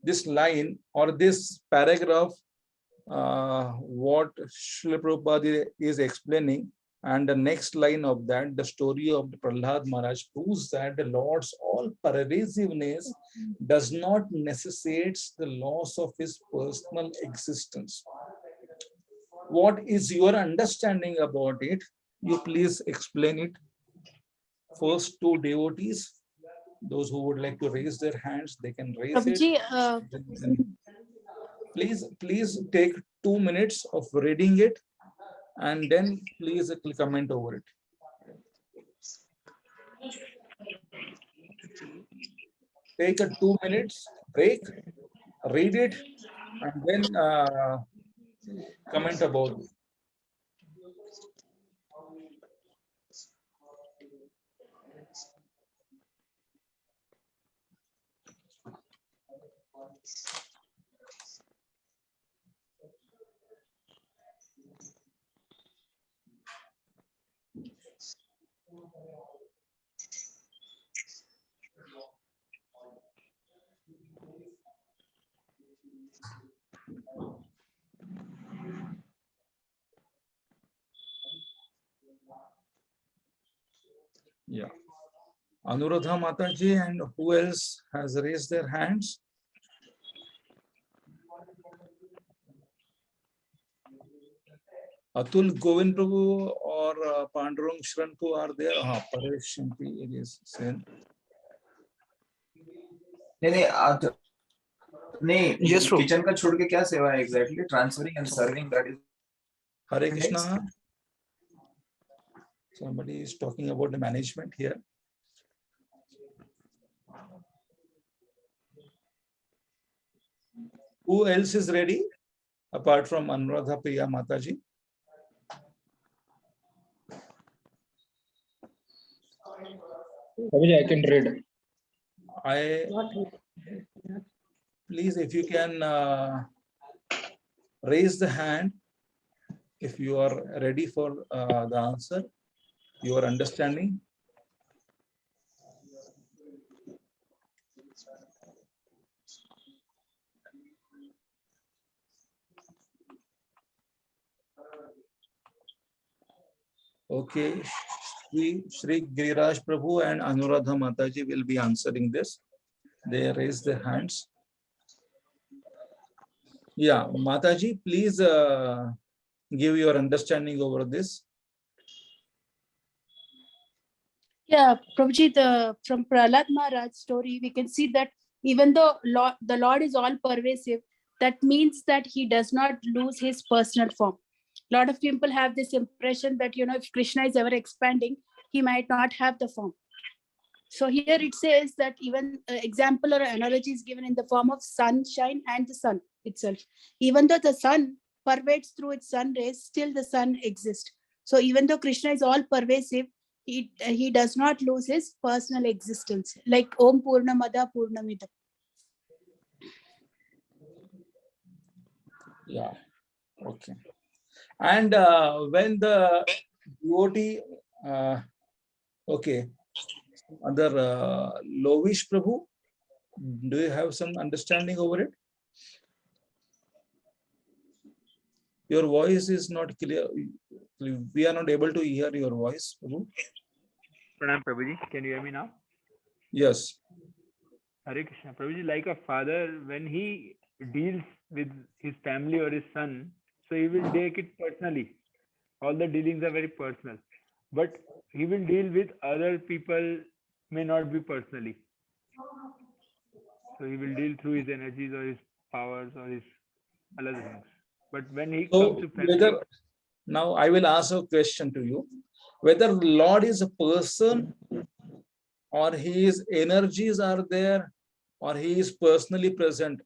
This line or this paragraph, what Srila Prabhupada is explaining, and the next line of that, the story of the Prahlad Maharaj proves that the Lord's all pervasiveness does not necessitate the loss of his personal existence. What is your understanding about it? You please explain it. First, two devotees, those who would like to raise their hands, they can raise Prabhuji, it. Please take 2 minutes of reading it and then please comment over it. Take a 2 minutes break, read it, and then comment about it. Yeah. Anuradha Mataji, and who else has raised their hands? Atul Govind Prabhu or Pandurang Shranku are there? Paresh Shampi, it is sent. नहीं kitchen का छोड़ के क्या सेवा है exactly transferring and serving that is Hare Krishna. Somebody is talking about the management here. Who else is ready apart from Anuradha Priya Mataji? I can read. Please, if you can raise the hand if you are ready for the answer, your understanding. Okay, Shri Giriraj Prabhu and Anuradha Mataji will be answering this. They raise their hands. Yeah, Mataji, please give your understanding over this. Yeah, Prabhuji, from Prahlad Maharaj's story, we can see that even though the Lord is all pervasive, that means that he does not lose his personal form. A lot of people have this impression that, if Krishna is ever expanding, he might not have the form. So here it says that even example or analogy is given in the form of sunshine and the sun itself. Even though the sun pervades through its sun rays, still the sun exists. So even though Krishna is all pervasive, he does not lose his personal existence. Like Om Purnamada Purnamidam. Yeah. Okay. And when the devotee, okay, other Lovish Prabhu, do you have some understanding over it? Your voice is not clear. We are not able to hear your voice, Prabhu. Pranam Prabhuji, can you hear me now? Yes. Hare Krishna. Prabhuji, like a father, when he deals with his family or his son, so he will take it personally. All the dealings are very personal. But he will deal with other people, may not be personally. So he will deal through his energies or his powers or his other things. But when he comes to family, now I will ask a question to you. Whether Lord is a person or his energies are there or he is personally present.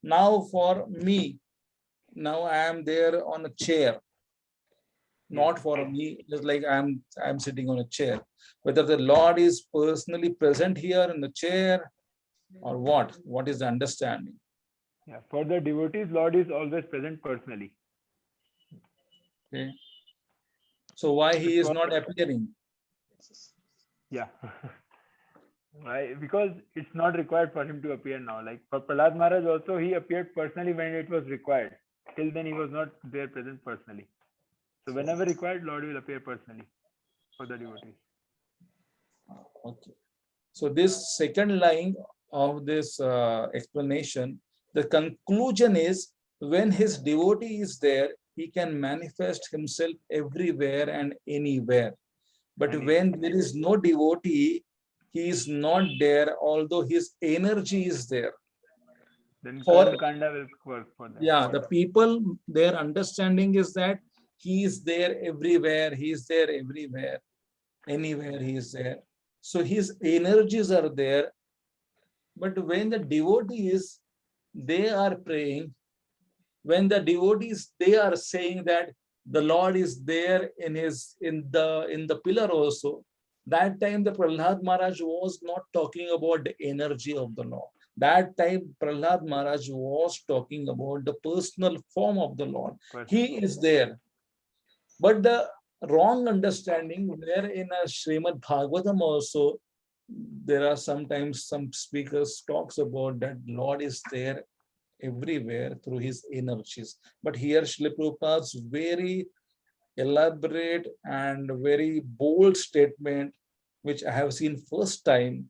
Now for me, now I am there on a chair. Not for me, just like I'm sitting on a chair. Whether the Lord is personally present here in the chair or what? What is the understanding? yeah, for the devotees, Lord is always present personally. Okay. So why he is not appearing? Yeah. Why? Because it's not required for him to appear now. Like for Prahlad Maharaj also, he appeared personally when it was required. Till then, he was not there present personally. So whenever required, Lord will appear personally for the devotees. Okay. So this second line of this explanation, the conclusion is when his devotee is there, he can manifest himself everywhere and anywhere. But when there is no devotee, he is not there, although his energy is there. Then Karma Kanda will work for them. Yeah, the people, their understanding is that he is there everywhere, he is there everywhere, anywhere he is there. So his energies are there. But when the devotees, they are praying, when the devotees, they are saying that the Lord is there in the pillar also, that time the Prahlad Maharaj was not talking about the energy of the Lord. That time Prahlad Maharaj was talking about the personal form of the Lord. He is there. But the wrong understanding, where in a Srimad Bhagavatam also, there are sometimes some speakers talks about that Lord is there everywhere through his energies. But here Srila Prabhupada's very elaborate and very bold statement, which I have seen first time.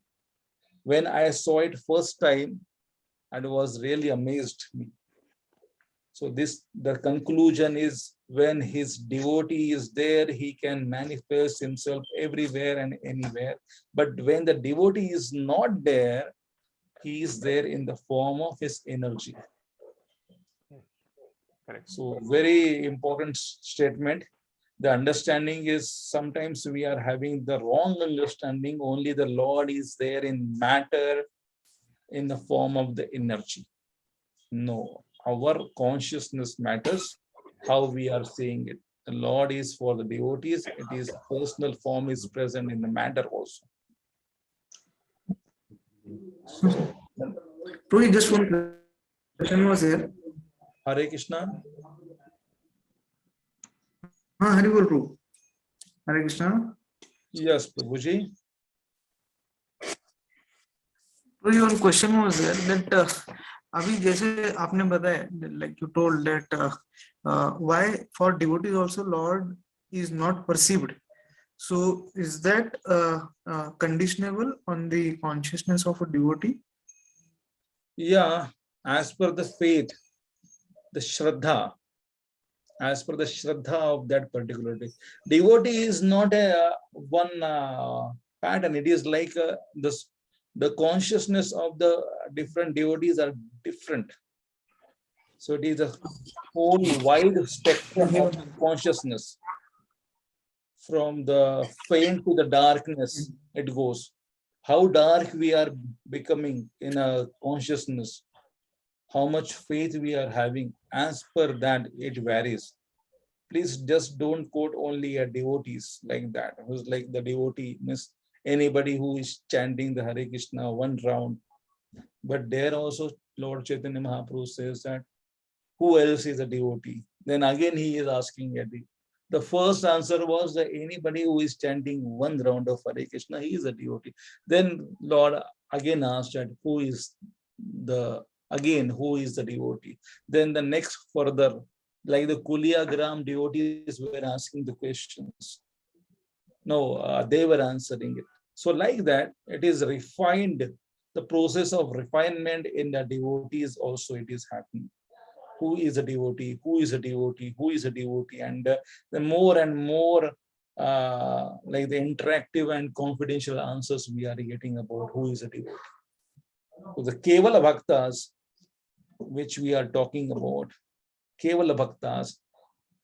When I saw it first time, and was really amazed me. So the conclusion is when his devotee is there, he can manifest himself everywhere and anywhere. But when the devotee is not there, he is there in the form of his energy. Correct. So very important statement. The understanding is sometimes we are having the wrong understanding. Only the Lord is there in matter in the form of the energy. No, our consciousness matters, how we are seeing it. The Lord is for the devotees. It is personal form is present in the matter also. Prabhuji, just one question was here. Hare Krishna. Hare Bol Prabhu. Hare Krishna. Yes, Prabhuji. Prabhuji, one question was there that अभी जैसे आपने बताया, like you told that why for devotees also Lord is not perceived. So is that conditionable on the consciousness of a devotee? Yeah, as per the faith, the Shraddha, as per the Shraddha of that particular day. Devotee is not a one pattern. It is like the consciousness of the different devotees are different. So it is a whole wide spectrum of consciousness. From the faint to the darkness, it goes. How dark we are becoming in a consciousness, how much faith we are having, as per that it varies. Please just don't quote only a devotees like that, who's like the devotee means anybody who is chanting the Hare Krishna one round. But there also Lord Chaitanya Mahaprabhu says that who else is a devotee? Then again he is asking the first answer was that anybody who is chanting one round of Hare Krishna, he is a devotee. Then Lord again asked that who is the devotee? Then the next further, like the Kuliagram devotees were asking the questions. No, they were answering it. So like that, it is refined. The process of refinement in the devotees also it is happening. Who is a devotee? Who is a devotee? Who is a devotee? And the more and more like the interactive and confidential answers we are getting about who is a devotee. So the Kevala Bhaktas, which we are talking about, Kevala Bhaktas,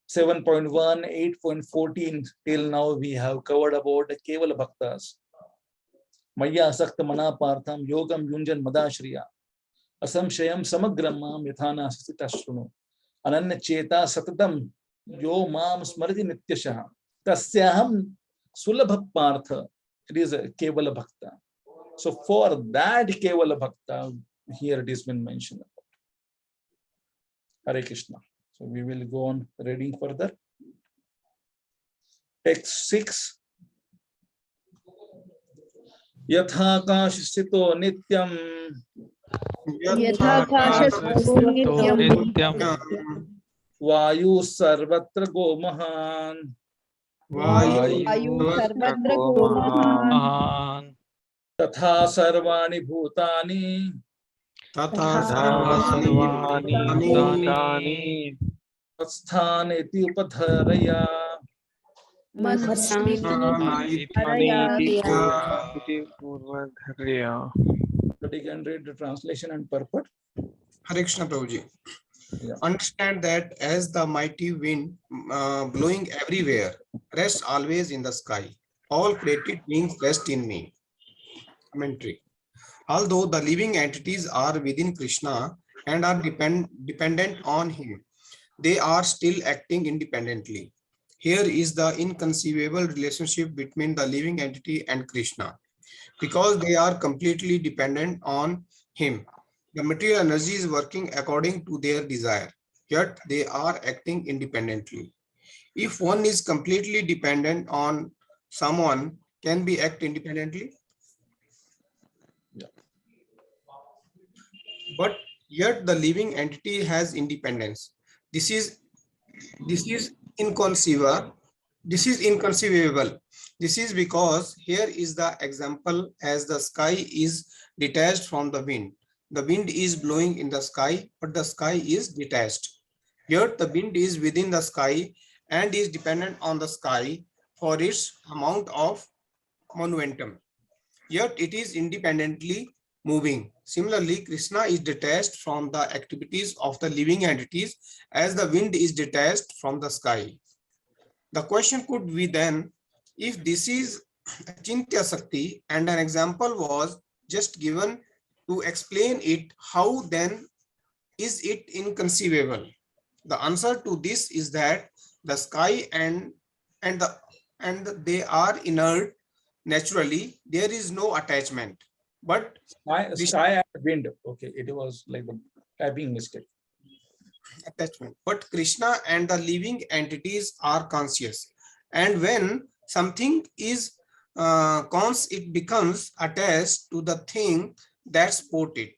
7.1, 8.14, till now we have covered about the Kevala Bhaktas. Maya Sakta Mana Partham Yogam Yunjan Madashriya Asamshayam Samagramam Yathana Sastitashruno Ananya Cheta Satatam Yo Mam Smariti Nityashaha Tasyaham Sulabha Partha. It is a Kevala Bhakta. So for that Kevala Bhakta, here it has been mentioned. Hare Krishna. So we will go on reading further. Text 6. Yathakashasito nityam Vayu sarvatra go mahan Tatha sarvani bhutani Sthani upadharaya. Somebody can read the translation and purport. Hare Krishna Prabhuji. Understand that as the mighty wind blowing everywhere rests always in the sky, all created beings rest in me. Commentary. Although the living entities are within Krishna and are dependent on him, they are still acting independently. Here is the inconceivable relationship between the living entity and Krishna. Because they are completely dependent on him, the material energy is working according to their desire, yet they are acting independently. If one is completely dependent on someone, can we act independently? But yet the living entity has independence. This is inconceivable. This is because here is the example: as the sky is detached from the wind. The wind is blowing in the sky, but the sky is detached. Yet the wind is within the sky and is dependent on the sky for its amount of momentum. Yet it is independently moving. Similarly, Krishna is detached from the activities of the living entities as the wind is detached from the sky. The question could be then, if this is Achintya Sakti and an example was just given to explain it, how then is it inconceivable? The answer to this is that the sky and they are inert naturally. There is no attachment. But sky and wind. Okay, it was like the typing mistake. Attachment. But Krishna and the living entities are conscious, and when something is it becomes attached to the thing that sport it,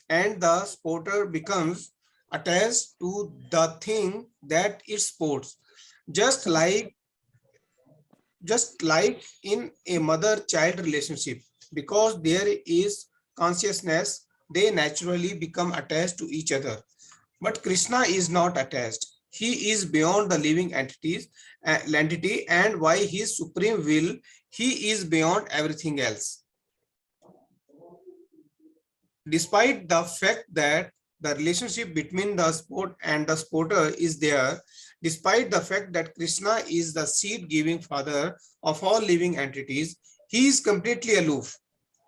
and the sporter becomes attached to the thing that it sports. Just like in a mother-child relationship, because there is consciousness, they naturally become attached to each other. But Krishna is not attached. He is beyond the living entity, and by his supreme will, he is beyond everything else. Despite the fact that the relationship between the sport and the sporter is there, despite the fact that Krishna is the seed-giving father of all living entities. He is completely aloof.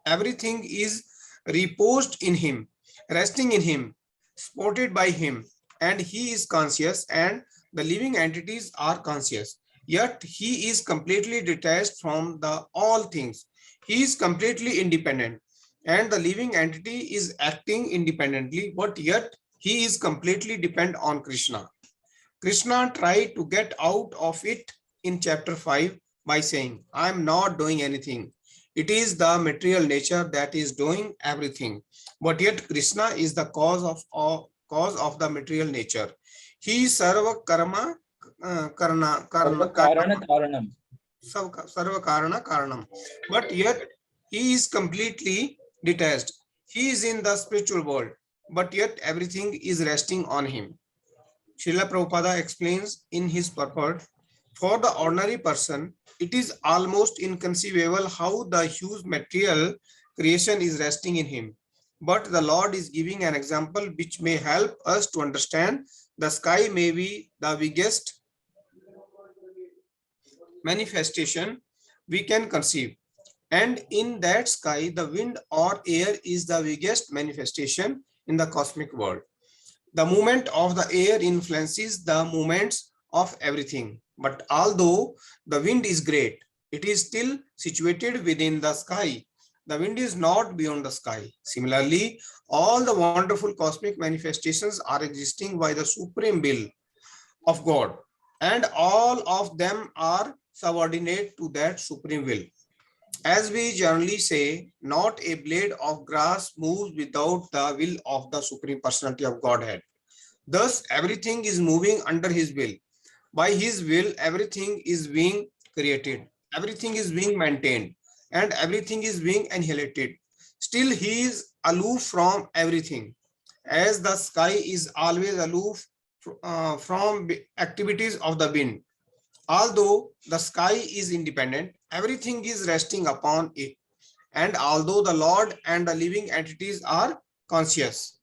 Everything is reposed in him, resting in him, supported by him, and he is conscious, and the living entities are conscious. Yet he is completely detached from the all things. He is completely independent, and the living entity is acting independently, but yet he is completely dependent on Krishna. Krishna tried to get out of it in chapter 5 by saying, I am not doing anything. It is the material nature that is doing everything. But yet Krishna is the cause of the material nature. He is sarva karma karana karanam. Sarva karana karanam. But yet he is completely detached. He is in the spiritual world, but yet everything is resting on him. Srila Prabhupada explains in his purport, for the ordinary person, it is almost inconceivable how the huge material creation is resting in him. But the Lord is giving an example which may help us to understand. The sky may be the biggest manifestation we can conceive. And in that sky, the wind or air is the biggest manifestation in the cosmic world. The movement of the air influences the movements of everything. But although the wind is great, it is still situated within the sky. The wind is not beyond the sky. Similarly, all the wonderful cosmic manifestations are existing by the supreme will of God, and all of them are subordinate to that supreme will. As we generally say, not a blade of grass moves without the will of the Supreme Personality of Godhead. Thus, everything is moving under his will. By his will, everything is being created, everything is being maintained, and everything is being annihilated. Still, he is aloof from everything, as the sky is always aloof from activities of the wind. Although the sky is independent, everything is resting upon it. And although the Lord and the living entities are conscious,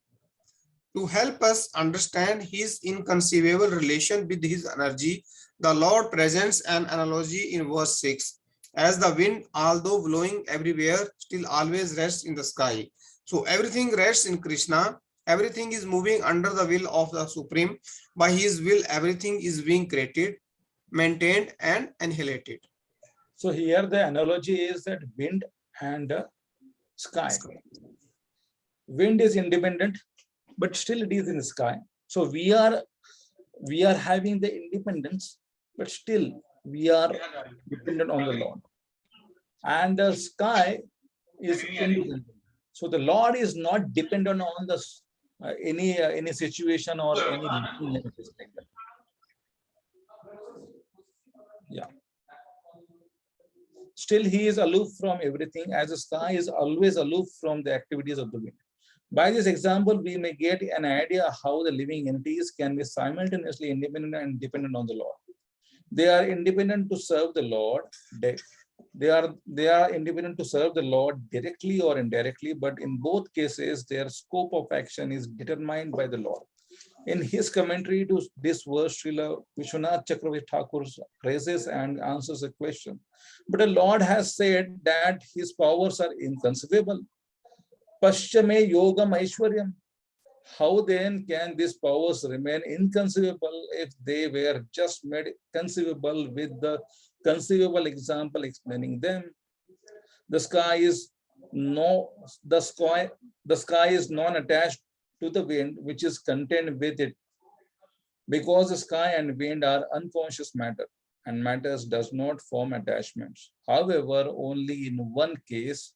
to help us understand his inconceivable relation with his energy, the Lord presents an analogy in verse 6. As the wind, although blowing everywhere, still always rests in the sky. So everything rests in Krishna. Everything is moving under the will of the Supreme. By his will, everything is being created, maintained, and annihilated. So here the analogy is that wind and sky. Wind is independent, but still it is in the sky. So we are having the independence, but still we are dependent on the Lord. And the sky is independent. So the Lord is not dependent on the any situation or anything like that. Yeah. Still, he is aloof from everything, as the sky is always aloof from the activities of the wind. By this example, we may get an idea how the living entities can be simultaneously independent and dependent on the Lord. They are independent to serve the Lord. They are independent to serve the Lord directly or indirectly, but in both cases, their scope of action is determined by the Lord. In his commentary to this verse, Srila Vishwanath Chakravarti Thakur raises and answers a question. But the Lord has said that his powers are inconceivable. Paschame yogam aishwaryam. How then can these powers remain inconceivable if they were just made conceivable with the conceivable example explaining them? The sky is non-attached to the wind which is contained with it, because the sky and wind are unconscious matter, and matters does not form attachments. However, only in one case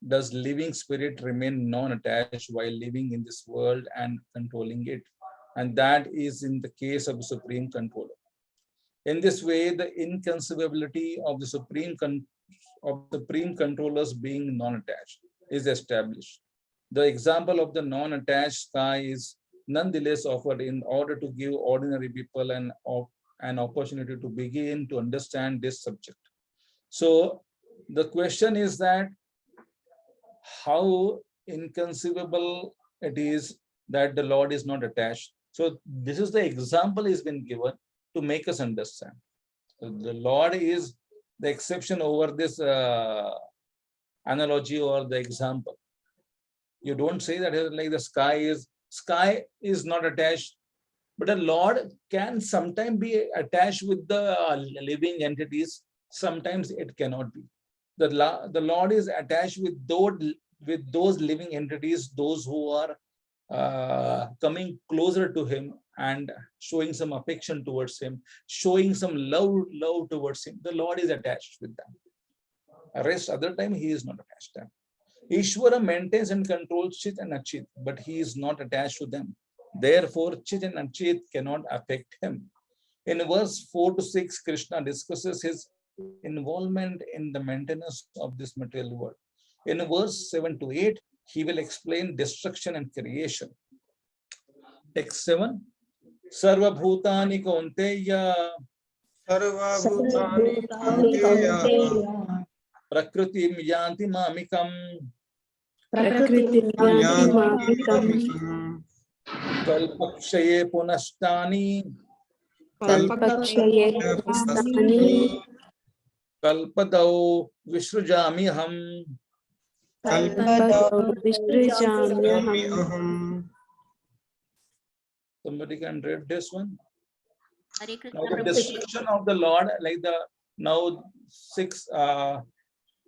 does living spirit remain non-attached while living in this world and controlling it, and that is in the case of the Supreme Controller. In this way, the inconceivability of the Supreme Controllers being non-attached is established. The example of the non-attached sky is nonetheless offered in order to give ordinary people an opportunity to begin to understand this subject. So the question is that how inconceivable it is that the Lord is not attached. So this is the example has been given to make us understand. So the Lord is the exception over this analogy or the example. You don't say that like the sky is not attached, but the Lord can sometimes be attached with the living entities. Sometimes it cannot be. The Lord is attached with those living entities, those who are coming closer to Him and showing some affection towards Him, showing some love towards Him. The Lord is attached with them. Rest other time He is not attached to them. Ishvara maintains and controls Chit and Achit, but He is not attached to them. Therefore, Chit and Achit cannot affect Him. In verse 4 to 6, Krishna discusses His involvement in the maintenance of this material world. In verse 7 to 8, He will explain destruction and creation. Text 7. Sarva bhutani kaunteya prakritim yanti mamikam kalpakshaye punashtani kalpadau vishrujami ham. Somebody can read this one. Now the description of the Lord, like the now 6,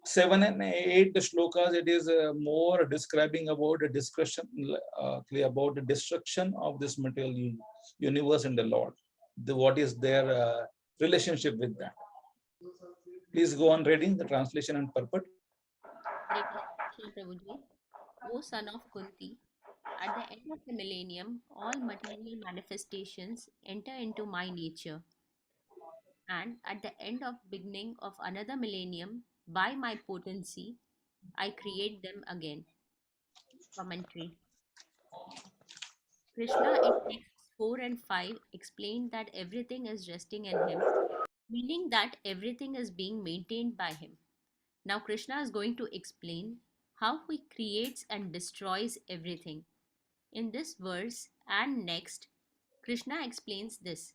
7 and 8 the shlokas, it is more describing about the discussion about the destruction of this material universe and the Lord. What is their relationship with that? Please go on reading the translation and purport. O son of Kunti, at the end of the millennium, all material manifestations enter into my nature. And at the end of beginning of another millennium, by my potency, I create them again. Commentary. Krishna in texts 4 and 5 explained that everything is resting in Him, meaning that everything is being maintained by Him. Now Krishna is going to explain how He creates and destroys everything. In this verse and next, Krishna explains this.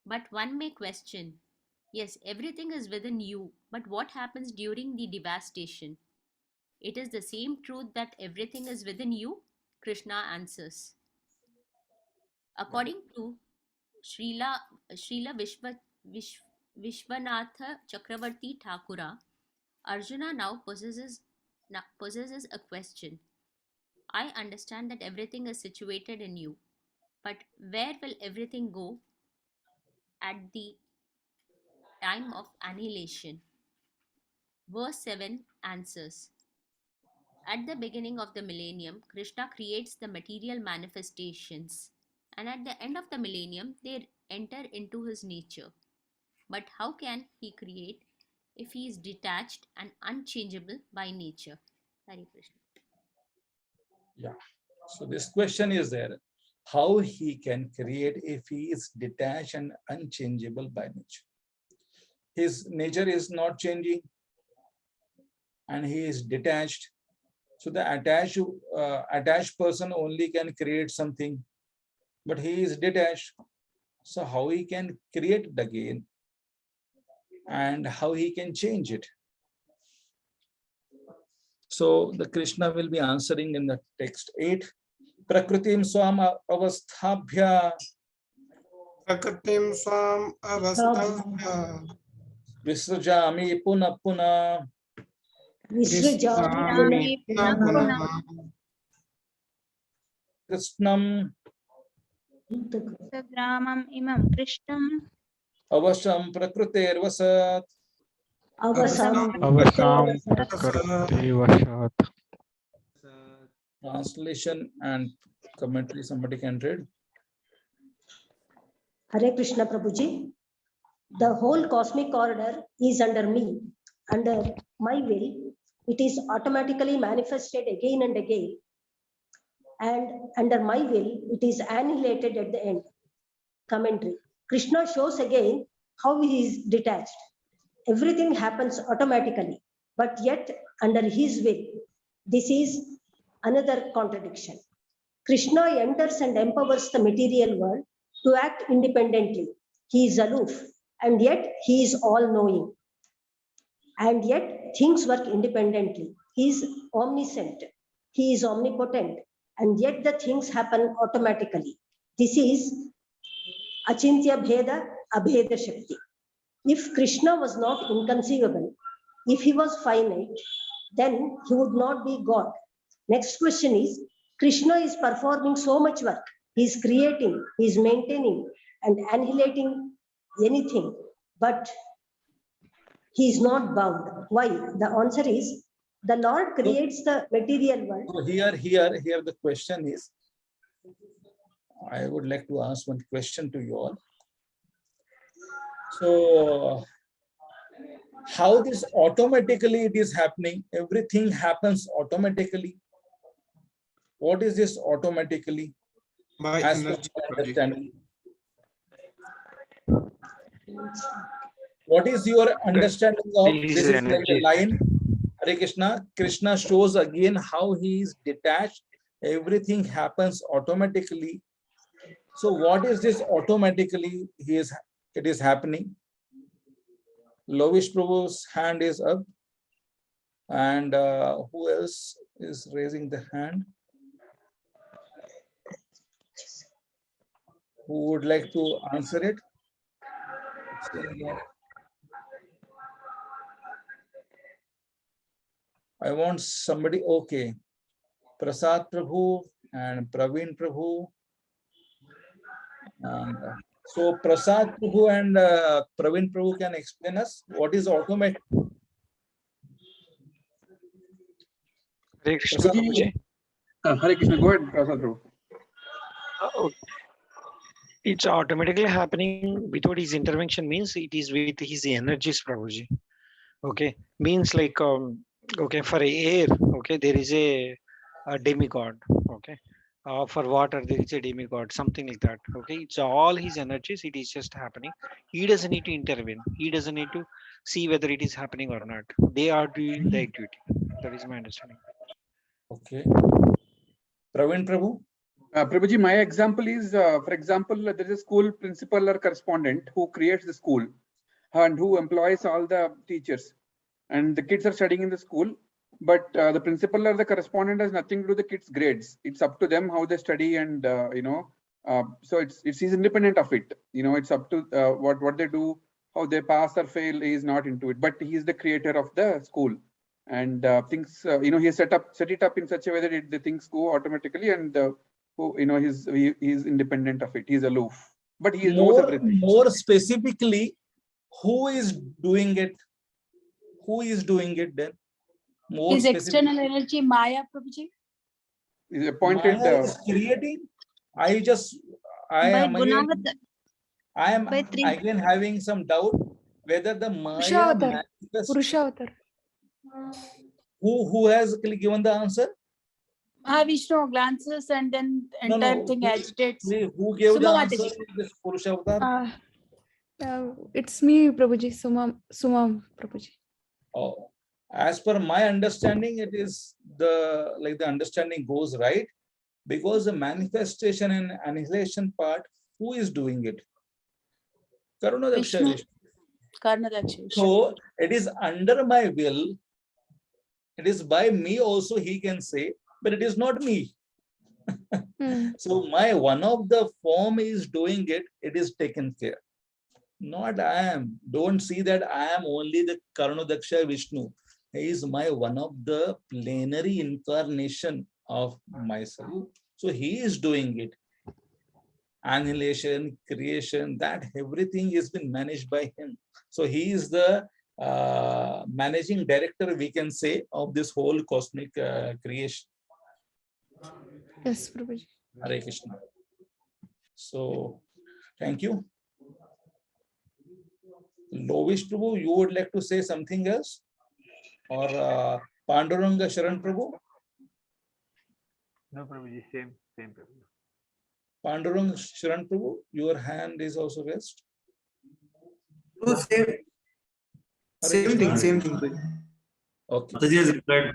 But one may question, yes, everything is within you, but what happens during the devastation? It is the same truth that everything is within you, Krishna answers. According to Srila Vishwanatha Chakravarti Thakura, Arjuna now possesses a question. I understand that everything is situated in you, but where will everything go at the time of annihilation? Verse 7 answers. At the beginning of the millennium, Krishna creates the material manifestations, and at the end of the millennium, they enter into His nature. But how can He create if He is detached and unchangeable by nature? Hare Krishna. Yeah. So this question is there. How He can create if He is detached and unchangeable by nature? His nature is not changing and He is detached. So the attached person only can create something, but He is detached. So how He can create it again and how He can change it? So the Krishna will be answering in the text 8. Prakritim swam avasthabhya visrajami puna puna Krishnam Gramam imam Krishnam avasham prakriter vasat. Translation and commentary, somebody can read. Hare Krishna Prabhuji. The whole cosmic order is under me, under my will. It is automatically manifested again and again. And under my will, it is annihilated at the end. Commentary. Krishna shows again how he is detached. Everything happens automatically, but yet under his will. This is Another contradiction. Krishna enters and empowers the material world to act independently. He is aloof, and yet he is all-knowing. And yet things work independently. He is omniscient. He is omnipotent, and yet the things happen automatically. This is Achintya Bheda Abheda Shakti. If Krishna was not inconceivable, if he was finite, then he would not be God. Next question is, Krishna is performing so much work. He is creating, he is maintaining and annihilating anything, but he is not bound. Why? The answer is, the Lord creates the material world. So here the question is, I would like to ask one question to you all. So, how this automatically it is happening? Everything happens automatically. What is this automatically? By As per energy. my understanding. What is your understanding of this? Is like a line. Hare Krishna. Krishna shows again how he is detached. Everything happens automatically. So what is this automatically? It is happening. Lovish Prabhu's hand is up. And who else is raising the hand? Who would like to answer it? I want somebody, okay. Prasad Prabhu and Praveen Prabhu. And, so Prasad Prabhu and Praveen Prabhu can explain us what is automatic. Hare Krishna. Hare Krishna. Go ahead, Prasad Prabhu. It's automatically happening without his intervention means it is with his energies, Prabhuji. Okay, means like okay, for air, okay, there is a demigod. Okay, for water there is a demigod, something like that. Okay, it's all his energies. It is just happening. He doesn't need to intervene. He doesn't need to see whether it is happening or not. They are doing their duty. That is my understanding. Okay, Praveen Prabhu. Prabhuji, my example is, for example, there is a school principal or correspondent who creates the school and who employs all the teachers. And the kids are studying in the school, but the principal or the correspondent has nothing to do with the kids' grades. It's up to them how they study, and so it's he's independent of it. It's up to what they do, how they pass or fail. He is not into it, but he is the creator of the school, and things he has set it up in such a way that the things go automatically, and he's independent of it. He's aloof, but he knows everything. More specifically, who is doing it? Who is doing it then? More Is external energy Maya, Prabhuji? Is appointed. Maya is creating. I am again having some doubt whether the Maya Purushavatar. Who has given the answer? Vishnu glances and then the entire thing agitates. Who gave the answer? This Purushavatar. It's me, Prabhuji. Suma Prabhuji. Oh, as per my understanding, it is the understanding goes right, because the manifestation and annihilation part, who is doing it? Karuna Daksha. So it is under my will. It is by me also, he can say, but it is not me. So my one of the form is doing it. It is taken care. Not I am. Don't see that I am only the Karunodaksha Vishnu. He is my one of the plenary incarnation of myself. So he is doing it. Annihilation, creation, that everything has been managed by him. So he is the managing director, we can say, of this whole cosmic creation. Yes, Prabhuji. Hare Krishna. So, thank you. Lovish Prabhu, you would like to say something else? Or Panduranga Sharan Prabhu? No, Prabhuji, same Prabhu. Panduranga Sharan Prabhu, your hand is also raised. No, same thing. Okay. Mataji has replied.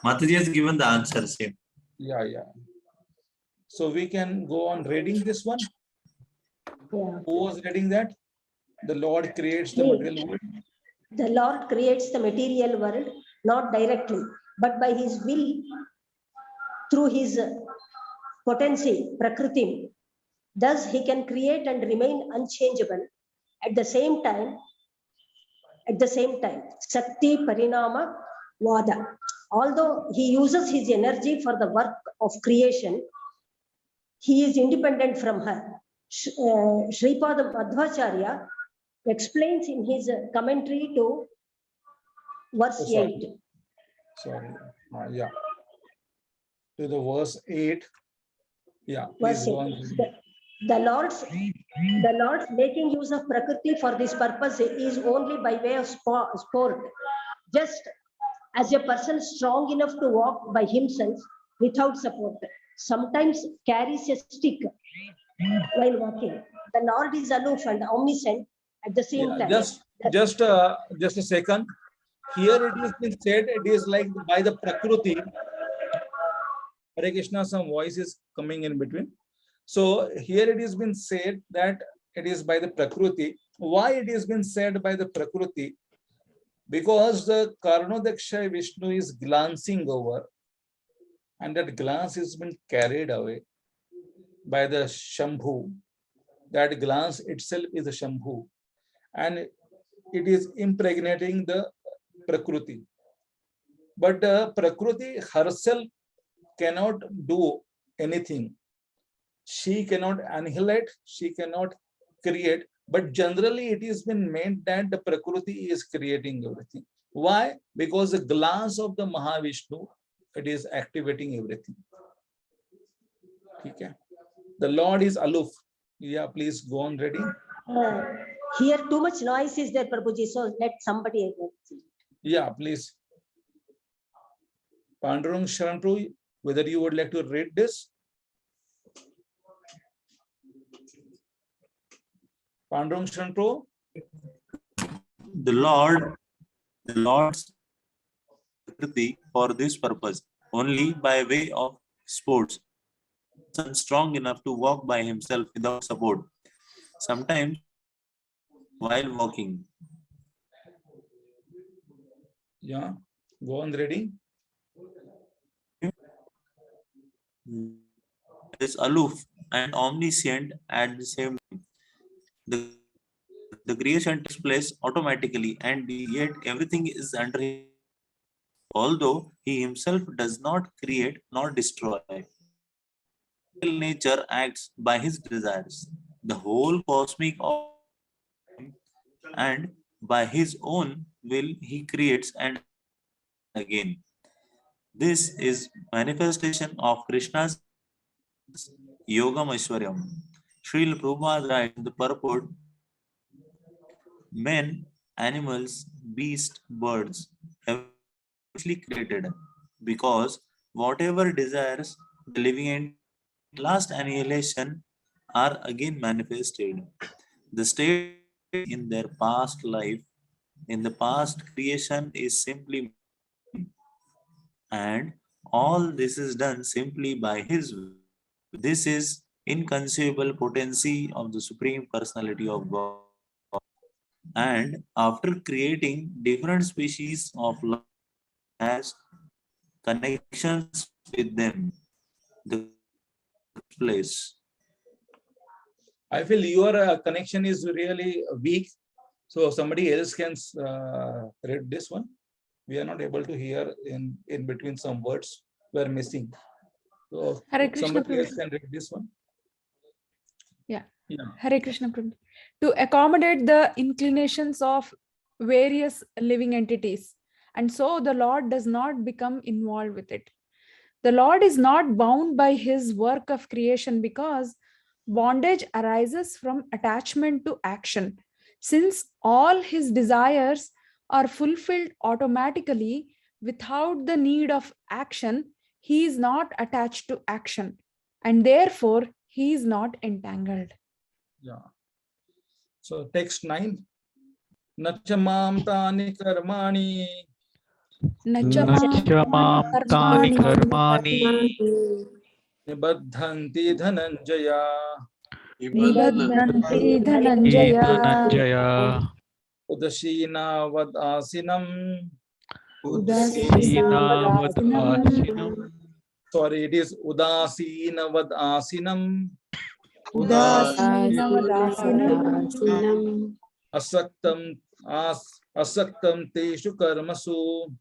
Mataji has given the answer, same. Yeah. So we can go on reading this one. Yeah. Who was reading that? The Lord creates the material world. The Lord creates the material world not directly, but by his will through his potency, Prakriti. Thus, he can create and remain unchangeable. At the same time, Shakti Parinama Vada. Although he uses his energy for the work of creation, he is independent from her. Sripada Madhvacharya explains in his commentary to verse 8. Sorry. Yeah. To the verse 8. Yeah. Verse Please go 8. on. The Lord's making use of Prakriti for this purpose is only by way of sport. Just as a person strong enough to walk by himself without support sometimes carries a stick while walking. The Lord is aloof and omniscient at the same time. Just a second. Here it is been said, it is like by the Prakriti. Hare Krishna, some voice is coming in between. So here it has been said that it is by the Prakriti. Why it has been said by the Prakriti? Because the Karnodaksha Vishnu is glancing over, and that glance has been carried away by the Shambhu. That glance itself is a Shambhu, and it is impregnating the Prakriti. But Prakriti herself cannot do anything. She cannot annihilate, she cannot create, but generally it has been meant that the Prakriti is creating everything. Why? Because the glance of the Mahavishnu, it is activating everything. Okay. The Lord is aloof. Yeah, please go on reading. Here too much noise is there, Prabhuji, so let somebody. Yeah, please. Pandurang Sharantu, whether you would like to read this? Pandurang Sharantu? The Lord's Prakriti for this purpose, only by way of sports. Person strong enough to walk by himself without support, sometimes while walking. Yeah, go on reading. Is aloof and omniscient at the same time. The creation takes place automatically, and yet everything is under him. Although he himself does not create nor destroy, nature acts by his desires. The whole cosmic and by his own will he creates and again. This is manifestation of Krishna's Yogam Aishwaryam. Srila Prabhupada writes in the purport, men, animals, beasts, birds have been created because whatever desires the living and last annihilation are again manifested. The state in their past life, in the past creation is simply, and all this is done simply by his will. This is inconceivable potency of the Supreme Personality of God. And after creating different species of life, has connections with them. The place. I feel your connection is really weak. So somebody else can read this one. We are not able to hear in between some words were missing. So Hare Krishna, somebody else Prabhu. can read this one. Yeah. Yeah. Hare Krishna, Prabhu. To accommodate the inclinations of various living entities. And so the Lord does not become involved with it. The Lord is not bound by his work of creation because bondage arises from attachment to action. Since all his desires are fulfilled automatically without the need of action, he is not attached to action, and therefore he is not entangled. Yeah. So text 9. Nachamam tani karmani Nachamam karmani karmani निबद्धन्ति Dhananjaya nibadhanti dhananjaya dhananjaya उदशीनावदासिनम् udasinavadasinam sorry, it is udasinavadasinam udasinavadasinam asaktam asaktam teshu karmasu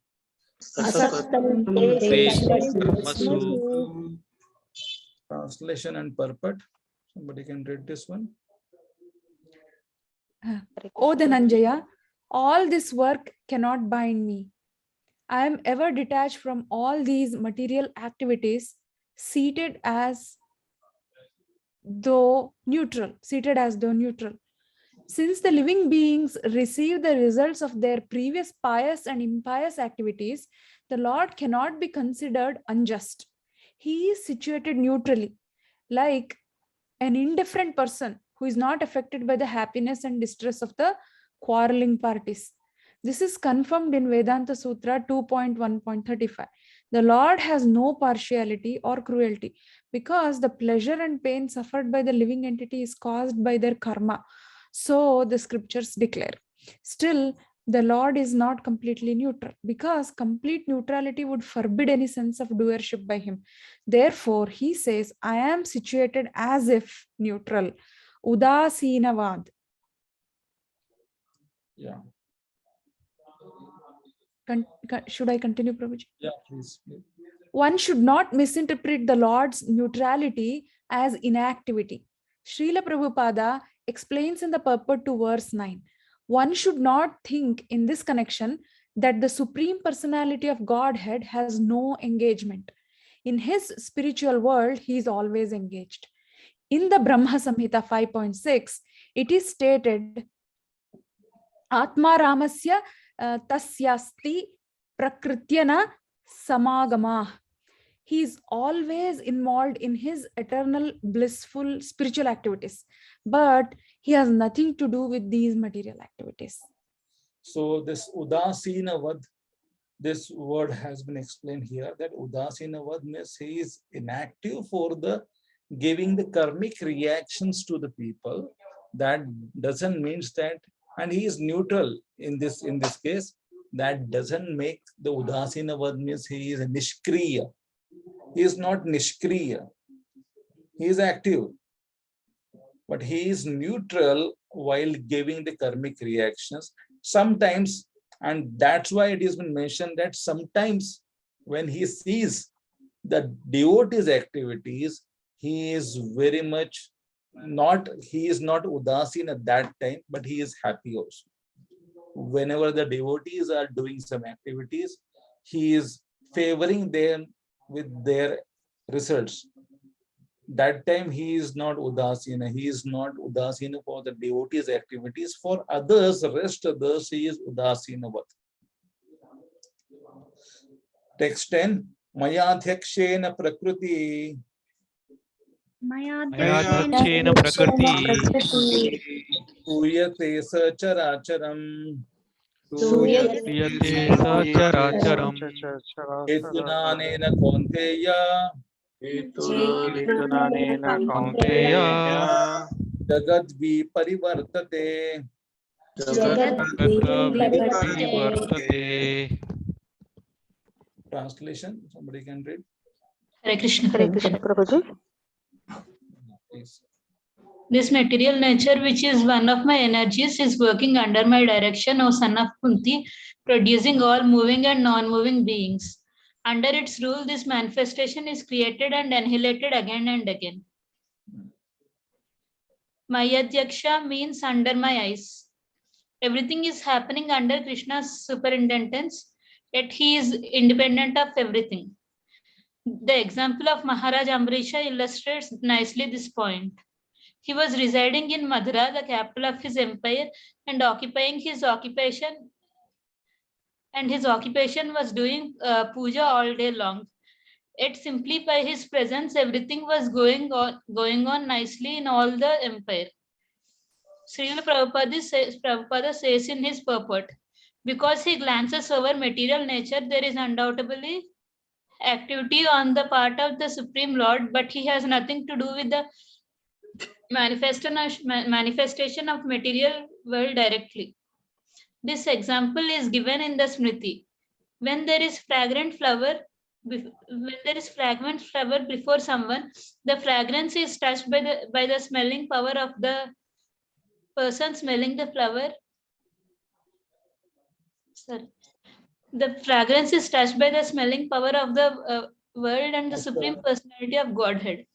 Asaktam teshu karmasu. Translation and purport. Somebody can read this one. O Dhananjaya, all this work cannot bind me. I am ever detached from all these material activities, seated as though neutral. Since the living beings receive the results of their previous pious and impious activities, the Lord cannot be considered unjust. He is situated neutrally, like an indifferent person who is not affected by the happiness and distress of the quarreling parties. This is confirmed in Vedanta Sutra 2.1.35. The Lord has no partiality or cruelty because the pleasure and pain suffered by the living entity is caused by their karma. So the scriptures declare. Still, the Lord is not completely neutral because complete neutrality would forbid any sense of doership by him. Therefore, he says, I am situated as if neutral. Udasinavad. Yeah. Should I continue, Prabhuji? Yeah, please. One should not misinterpret the Lord's neutrality as inactivity. Srila Prabhupada explains in the purport to verse 9. One should not think in this connection that the Supreme Personality of Godhead has no engagement. In his spiritual world, he is always engaged. In the Brahma Samhita 5.6, it is stated, Atma Ramasya tasyasti prakrityana samagama. He is always involved in his eternal blissful spiritual activities, but he has nothing to do with these material activities. So this udasinavad, this word has been explained here, that udasinavad means he is inactive for the giving the karmic reactions to the people. That doesn't mean that, and he is neutral in this case. That doesn't make the udasinavad means he is a nishkriya. He is not nishkriya. He is active, but he is neutral while giving the karmic reactions. Sometimes, and that's why it has been mentioned that sometimes when he sees the devotee's activities, he is very much not, he is not udasin at that time, but he is happy also. Whenever the devotees are doing some activities, he is favoring them with their results. That time he is not udasina. He is not udasina for the devotees' activities. For others, rest others, he is udasinavat. Text 10. Mayadhyakshena prakriti. Mayadhyakshena prakriti. Uyate sacharacharam. Uyate sacharacharam. Etunanena konteya. Etunanena kaunteya. Jagat viparivartate. Translation, somebody can read. Hare Krishna. Prabhuji. Please. This material nature, which is one of my energies, is working under my direction, O son of Kunti, producing all moving and non-moving beings. Under its rule, this manifestation is created and annihilated again and again. Mayadhyaksha means under my eyes. Everything is happening under Krishna's superintendence, yet he is independent of everything. The example of Maharaj Amrisha illustrates nicely this point. He was residing in Mathura, the capital of his empire, and occupying his occupation. And his occupation was doing puja all day long. Yet simply by his presence, everything was going on nicely in all the empire. Srila Prabhupada says in his purport, Because he glances over material nature, there is undoubtedly activity on the part of the Supreme Lord, but he has nothing to do with the manifestation of material world directly. This example is given in the Smriti. When there is fragrant flower before someone, the fragrance is touched by the smelling power of the person smelling the flower. Sorry. The fragrance is touched by the smelling power of the world and the Supreme Personality of Godhead.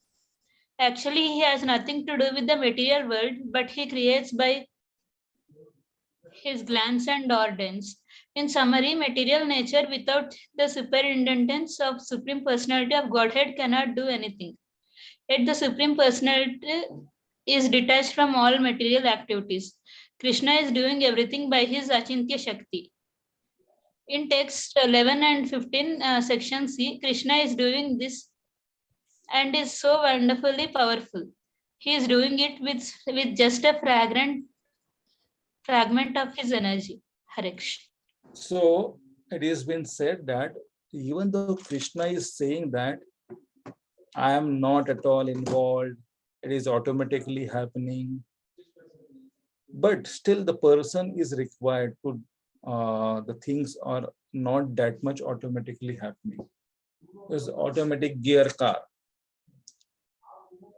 Actually, he has nothing to do with the material world, but he creates by his glance and ordains. In summary, material nature without the superintendence of Supreme Personality of Godhead cannot do anything. Yet the Supreme Personality is detached from all material activities. Krishna is doing everything by his Achintya Shakti. In text 11 and 15, section C, Krishna is doing this and is so wonderfully powerful. He is doing it with just a fragment of his energy. Harish. So it has been said that even though Krishna is saying that I am not at all involved, it is automatically happening, but still the person is required to, the things are not that much automatically happening. There's automatic gear car.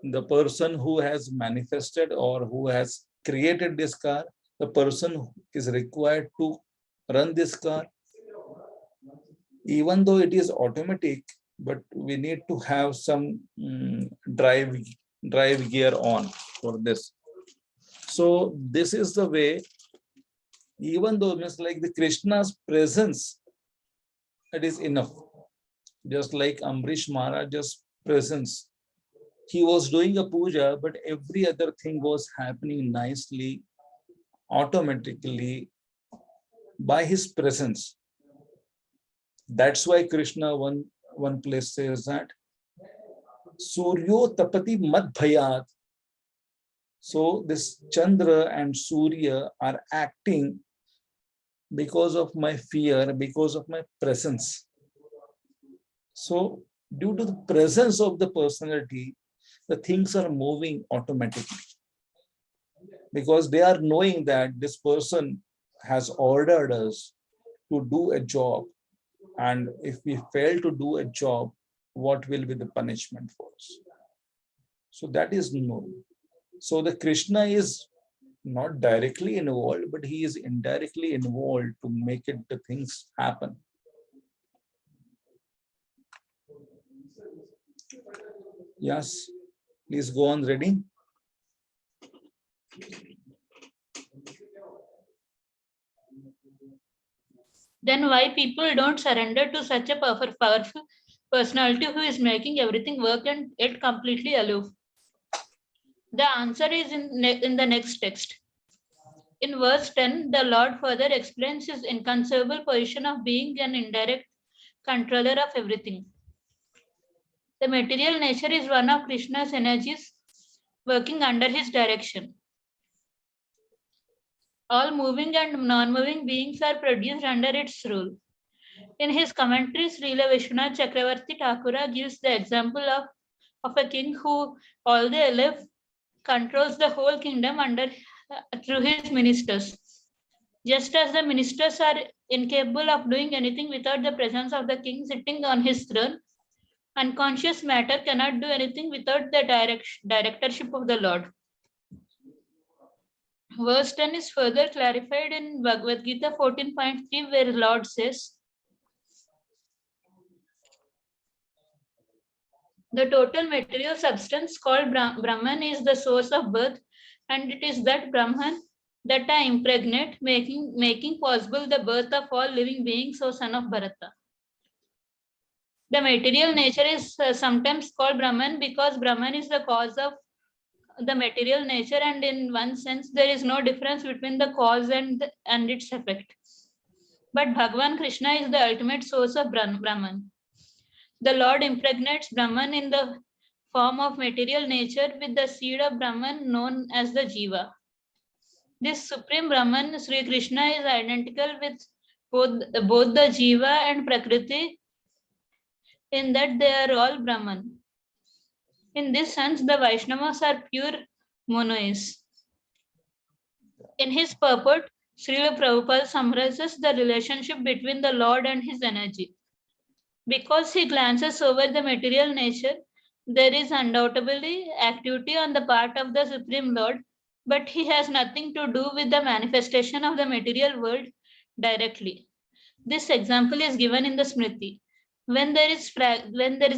The person who has manifested or who has created this car, the person is required to run this car. Even though it is automatic, but we need to have some drive gear on for this. So this is the way, even though it's like the Krishna's presence, it is enough. Just like Ambrish Maharaj's presence. He was doing a puja, but every other thing was happening nicely, automatically, by his presence. That's why Krishna one place says that Suryo tapati mad bhayat. So this Chandra and Surya are acting because of my fear, because of my presence. So due to the presence of the personality, the things are moving automatically. Because they are knowing that this person has ordered us to do a job. And if we fail to do a job, what will be the punishment for us? So that is known. So the Krishna is not directly involved, but he is indirectly involved to make it the things happen. Yes, please go on reading. Then why people don't surrender to such a powerful personality who is making everything work and yet completely aloof? The answer is in the next text. In verse 10, the Lord further explains his inconceivable position of being an indirect controller of everything. The material nature is one of Krishna's energies working under his direction. All moving and non-moving beings are produced under its rule. In his commentaries, Srila Vishwanath Chakravarti Thakura gives the example of a king who, all the life, controls the whole kingdom through his ministers. Just as the ministers are incapable of doing anything without the presence of the king sitting on his throne, unconscious matter cannot do anything without the directorship of the Lord. Verse 10 is further clarified in Bhagavad Gita 14.3, where the Lord says, the total material substance called Brahman is the source of birth, and it is that Brahman that I impregnate, making possible the birth of all living beings, O son of Bharata. The material nature is sometimes called Brahman because Brahman is the cause of the material nature, and in one sense there is no difference between the cause and its effect. But Bhagavan Krishna is the ultimate source of Brahman. The Lord impregnates Brahman in the form of material nature with the seed of Brahman known as the Jiva. This supreme Brahman, Sri Krishna, is identical with both the Jiva and Prakriti, in that they are all Brahman. In this sense, the Vaishnavas are pure monoists. In his purport, Srila Prabhupada summarizes the relationship between the Lord and his energy. Because he glances over the material nature, there is undoubtedly activity on the part of the Supreme Lord, but he has nothing to do with the manifestation of the material world directly. This example is given in the Smriti. When there is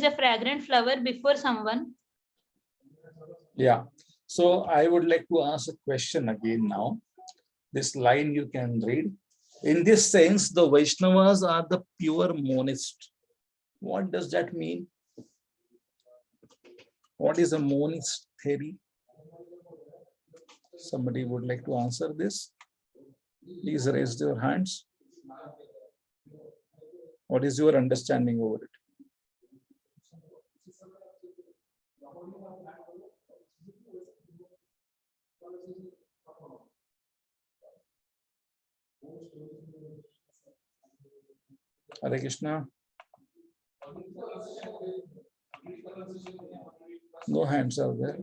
a fragrant flower before someone. Yeah. So I would like to ask a question again now. This line you can read. In this sense, the Vaishnavas are the pure monists. What does that mean? What is a monist theory? Somebody would like to answer this? Please raise your hands. What is your understanding over it? Hare Krishna. No hands are there.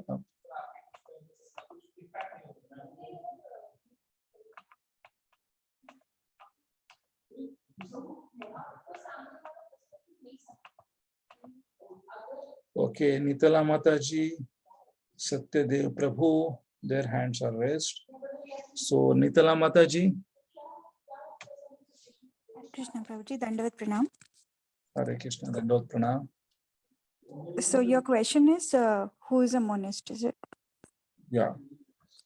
Okay, Nitala Mataji, Satyadev Prabhu, their hands are raised. So, Nitala Mataji. Krishna Prabhuji, Dandavat Pranam. Hare Krishna, Dandavat Pranam. So your question is, who is a monist, is it? Yeah.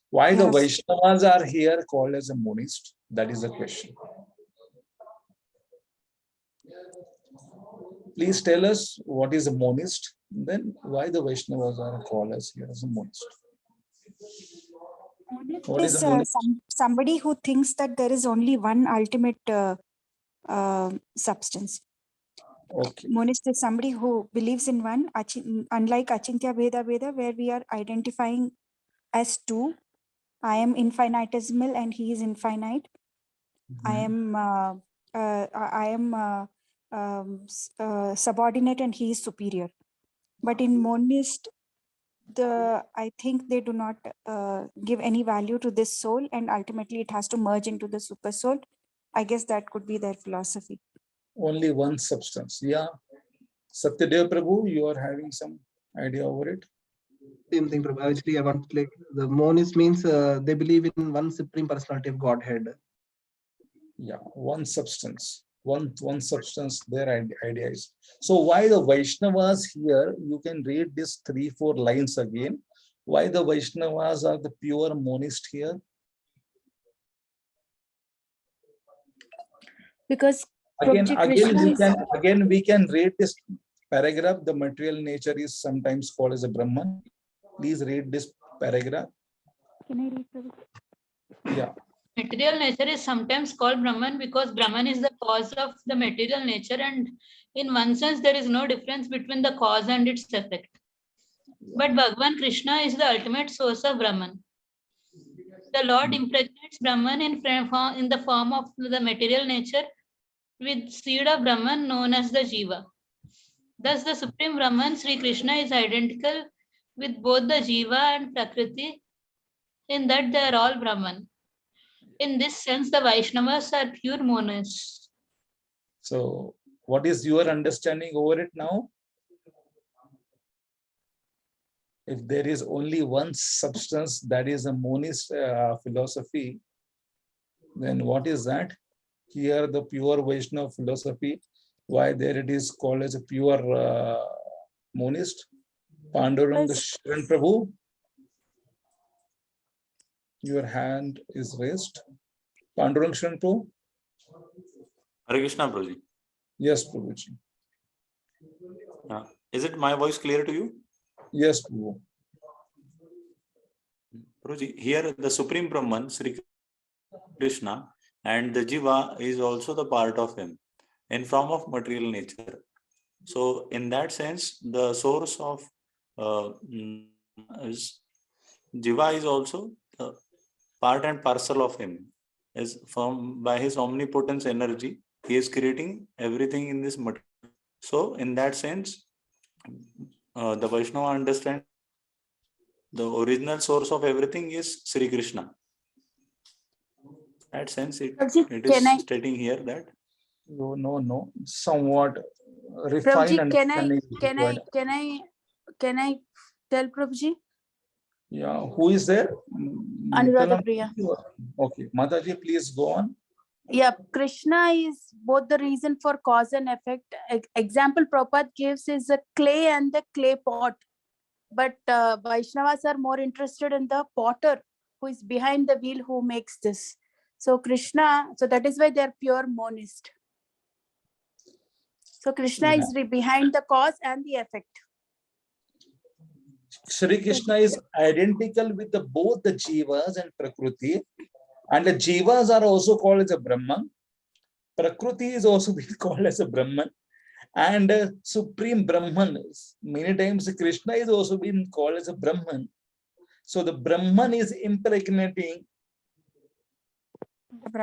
Why the Yes. Vaishnavas are here called as a monist? That is the question. Please tell us what is a monist, then why the Vaishnavas are called as here as a monist. What is a monist? Somebody who thinks that there is only one ultimate substance. Okay. Monist is somebody who believes in one, unlike Achintya Bheda Bheda, where we are identifying as two. I am infinitesimal and he is infinite. I am subordinate and he is superior. But in monist, I think they do not give any value to this soul, and ultimately it has to merge into the super soul. I guess that could be their philosophy. Only one substance. Yeah. Satyadev Prabhu, you are having some idea over it? Same thing, Prabhu. Actually, I want like the monist means they believe in one supreme personality of Godhead. Yeah, one substance. One substance, their idea is. So why the Vaishnavas here, you can read this 3-4 lines again. Why the Vaishnavas are the pure monist here? Because again we can read this paragraph. The material nature is sometimes called as a Brahman. Please read this paragraph. Can I read, Prabhu? Yeah. Material nature is sometimes called Brahman because Brahman is the cause of the material nature, and in one sense there is no difference between the cause and its effect. But Bhagavan Krishna is the ultimate source of Brahman. The Lord impregnates Brahman in the form of the material nature with seed of Brahman known as the Jiva. Thus the Supreme Brahman, Sri Krishna, is identical with both the Jiva and Prakriti in that they are all Brahman. In this sense, the Vaishnavas are pure monists. So what is your understanding over it now? If there is only one substance, that is a monist philosophy, then what is that? Here the pure Vaishnava philosophy, why there it is called as a pure monist? Panduranga Sharan Prabhu, your hand is raised. Panduranga Sharan Prabhu. Hare Krishna, Prabhuji. Yes, Prabhuji. Is it my voice clear to you? Yes, Prabhu. Prabhuji, here the Supreme Brahman, Sri Krishna, and the Jiva is also the part of him in form of material nature. So in that sense, the source of is Jiva is also part and parcel of him As from by his omnipotence energy, he is creating everything in this material. So in that sense, the Vaishnava understand the original source of everything is Sri Krishna. In that sense, it is stating here that no, somewhat refined Prabhuji, understanding. can I tell Prabhuji? Yeah, who is there? Anuradha Priya. Okay, Mataji, please go on. Yeah, Krishna is both the reason for cause and effect. Example Prabhupada gives is the clay and the clay pot. But Vaishnavas are more interested in the potter who is behind the wheel who makes this. So Krishna, so that is why they are pure monist. So Krishna is behind the cause and the effect. Shri Krishna is identical with both the Jivas and Prakriti. And the Jivas are also called as a Brahman. Prakriti is also being called as a Brahman. And Supreme Brahman, many times Krishna is also being called as a Brahman. So the Brahman is impregnating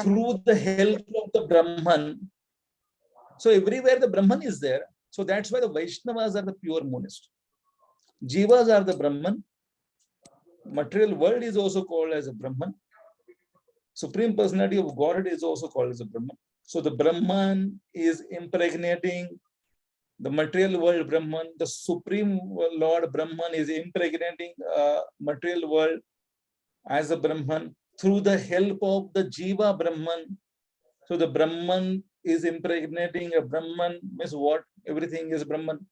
through the help of the Brahman. So everywhere the Brahman is there. So that's why the Vaishnavas are the pure monist. Jivas are the Brahman. Material world is also called as a Brahman. Supreme Personality of God is also called as a Brahman. So the Brahman is impregnating the material world Brahman. The Supreme Lord Brahman is impregnating material world as a Brahman through the help of the Jiva Brahman. So the Brahman is impregnating a Brahman, means what? Everything is Brahman.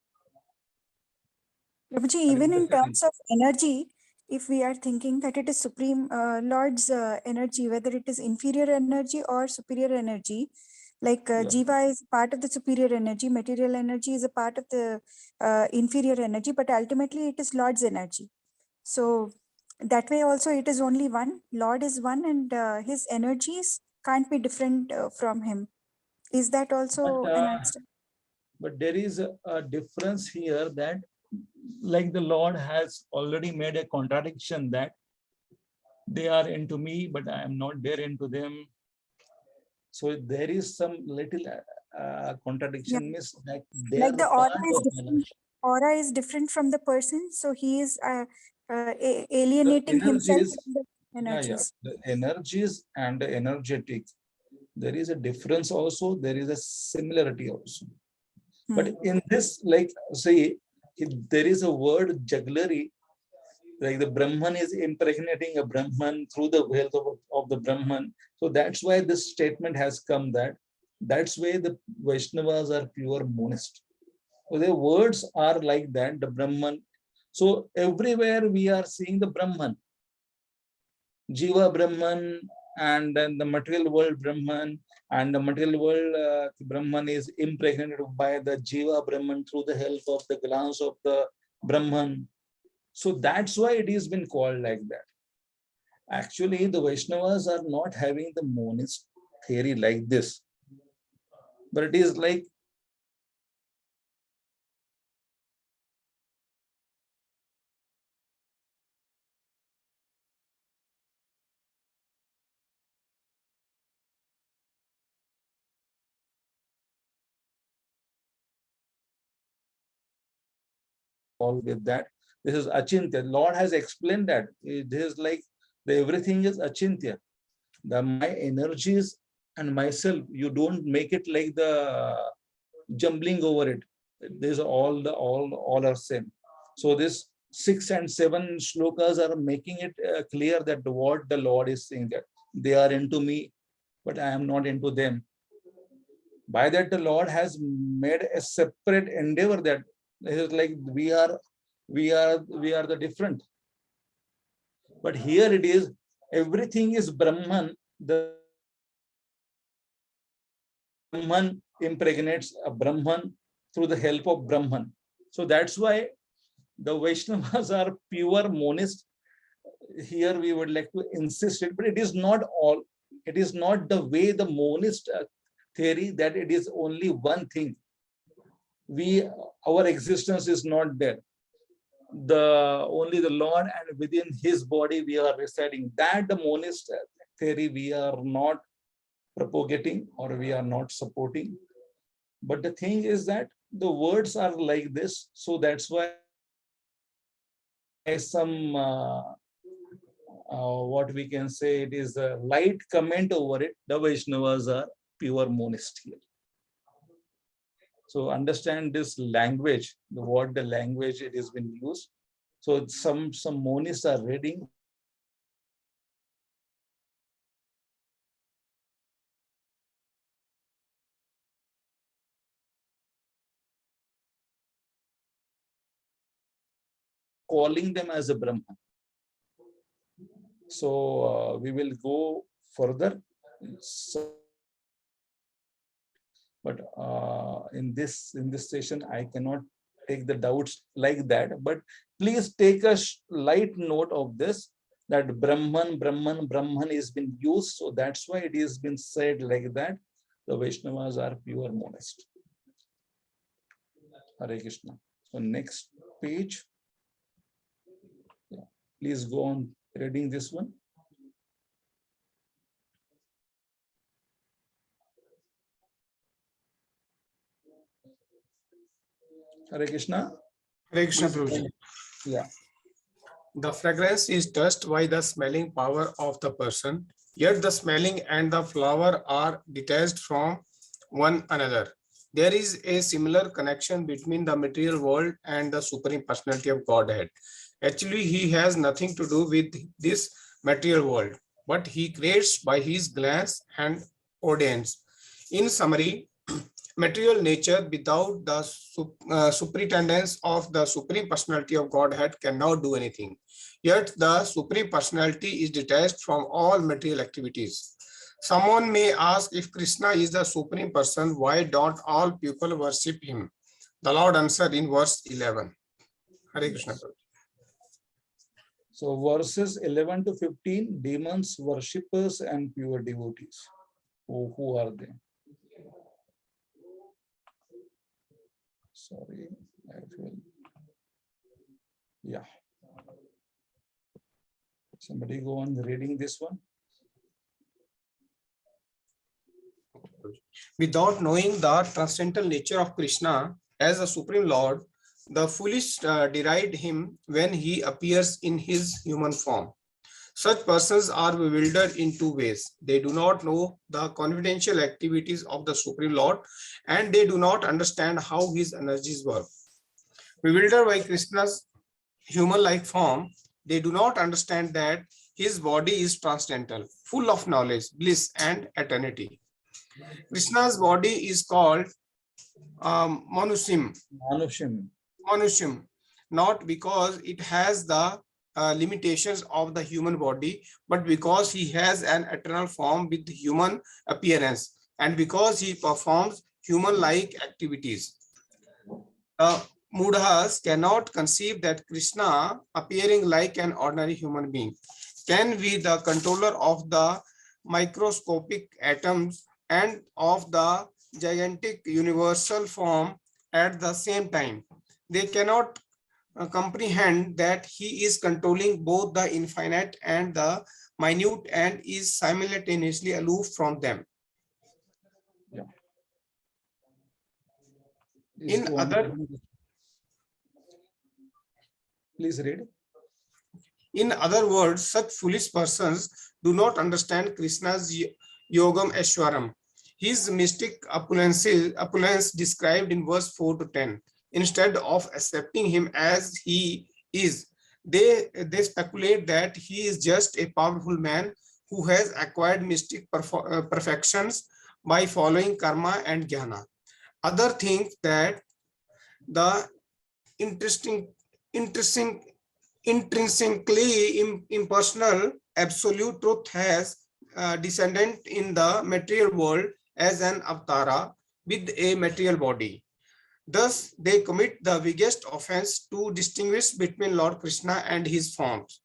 Prabhuji, even in terms of energy, if we are thinking that it is Supreme Lord's energy, whether it is inferior energy or superior energy, like Jiva is part of the superior energy, material energy is a part of the inferior energy, but ultimately it is Lord's energy. So that way also it is only one. Lord is one, and his energies can't be different from him. Is that also an answer? But there is a difference here that, like the Lord has already made a contradiction that they are into me, but I am not there into them. So there is some little contradiction, miss, that they like are the aura part is of different. Aura is different from the person, so he is alienating himself from the energies. The energies and the energetic. There is a difference also. There is a similarity also. But in this, like, say, there is a word jugglery, like the Brahman is impregnating a Brahman through the wealth of the Brahman. So that's why this statement has come that's why the Vaishnavas are pure monist. So their words are like that, the Brahman. So everywhere we are seeing the Brahman, Jiva Brahman, and then the material world Brahman, and the material world Brahman is impregnated by the Jiva Brahman through the help of the glance of the Brahman. So that's why it has been called like that. Actually, the Vaishnavas are not having the monist theory like this, but it is like with that. This is Achintya. Lord has explained that. This is like everything is Achintya. My energies and myself, you don't make it like the jumbling over it. These are all are same. So this 6 and 7 shlokas are making it clear that what the Lord is saying, that they are into me, but I am not into them. By that, the Lord has made a separate endeavor that it is like we are the different. But here it is, everything is Brahman. The Brahman impregnates a Brahman through the help of Brahman. So that's why the Vaishnavas are pure monist. Here we would like to insist it, but it is not all. It is not the way the monist theory that it is only one thing. Our existence is not there. Only the Lord, and within his body we are residing. That the monist theory we are not propagating or we are not supporting. But the thing is that the words are like this, so that's why some what we can say, it is a light comment over it. The Vaishnavas are pure monist here. So understand this language, what the language it has been used. So some monists are reading calling them as a Brahman. So we will go further. So, but in this session, I cannot take the doubts like that. But please take a light note of this, that Brahman is been used. So that's why it has been said like that. The Vaishnavas are pure monist. Hare Krishna. So next page. Yeah. Please go on reading this one. Hare Krishna. Hare Krishna, Prabhuji. Yeah. The fragrance is touched by the smelling power of the person, yet the smelling and the flower are detached from one another. There is a similar connection between the material world and the Supreme Personality of Godhead. Actually, he has nothing to do with this material world, but he creates by his glance and audience. In summary, material nature without the superintendence of the Supreme Personality of Godhead cannot do anything. Yet the Supreme Personality is detached from all material activities. Someone may ask, if Krishna is the Supreme Person, why don't all people worship him? The Lord answered in verse 11. Hare Krishna. So verses 11 to 15, demons, worshippers, and pure devotees. Who are they? Sorry, I feel. Yeah. Somebody go on reading this one. Without knowing the transcendental nature of Krishna as a Supreme Lord, the foolish deride him when he appears in his human form. Such persons are bewildered in two ways. They do not know the confidential activities of the Supreme Lord, and they do not understand how his energies work. Bewildered by Krishna's human-like form, they do not understand that his body is transcendental, full of knowledge, bliss, and eternity. Krishna's body is called Manushim, not because it has the limitations of the human body, but because he has an eternal form with human appearance, and because he performs human-like activities. Mudhas cannot conceive that Krishna, appearing like an ordinary human being, can be the controller of the microscopic atoms and of the gigantic universal form at the same time. They cannot comprehend that he is controlling both the infinite and the minute and is simultaneously aloof from them. Yeah. Please read. In other words, such foolish persons do not understand Krishna's Yogam Aishwaram, his mystic opulence described in verse 4 to 10. Instead of accepting him as he is, they speculate that he is just a powerful man who has acquired mystic perfections by following karma and jnana. Other think that the intrinsically impersonal absolute truth has descended in the material world as an avatara with a material body. Thus, they commit the biggest offense to distinguish between Lord Krishna and his forms.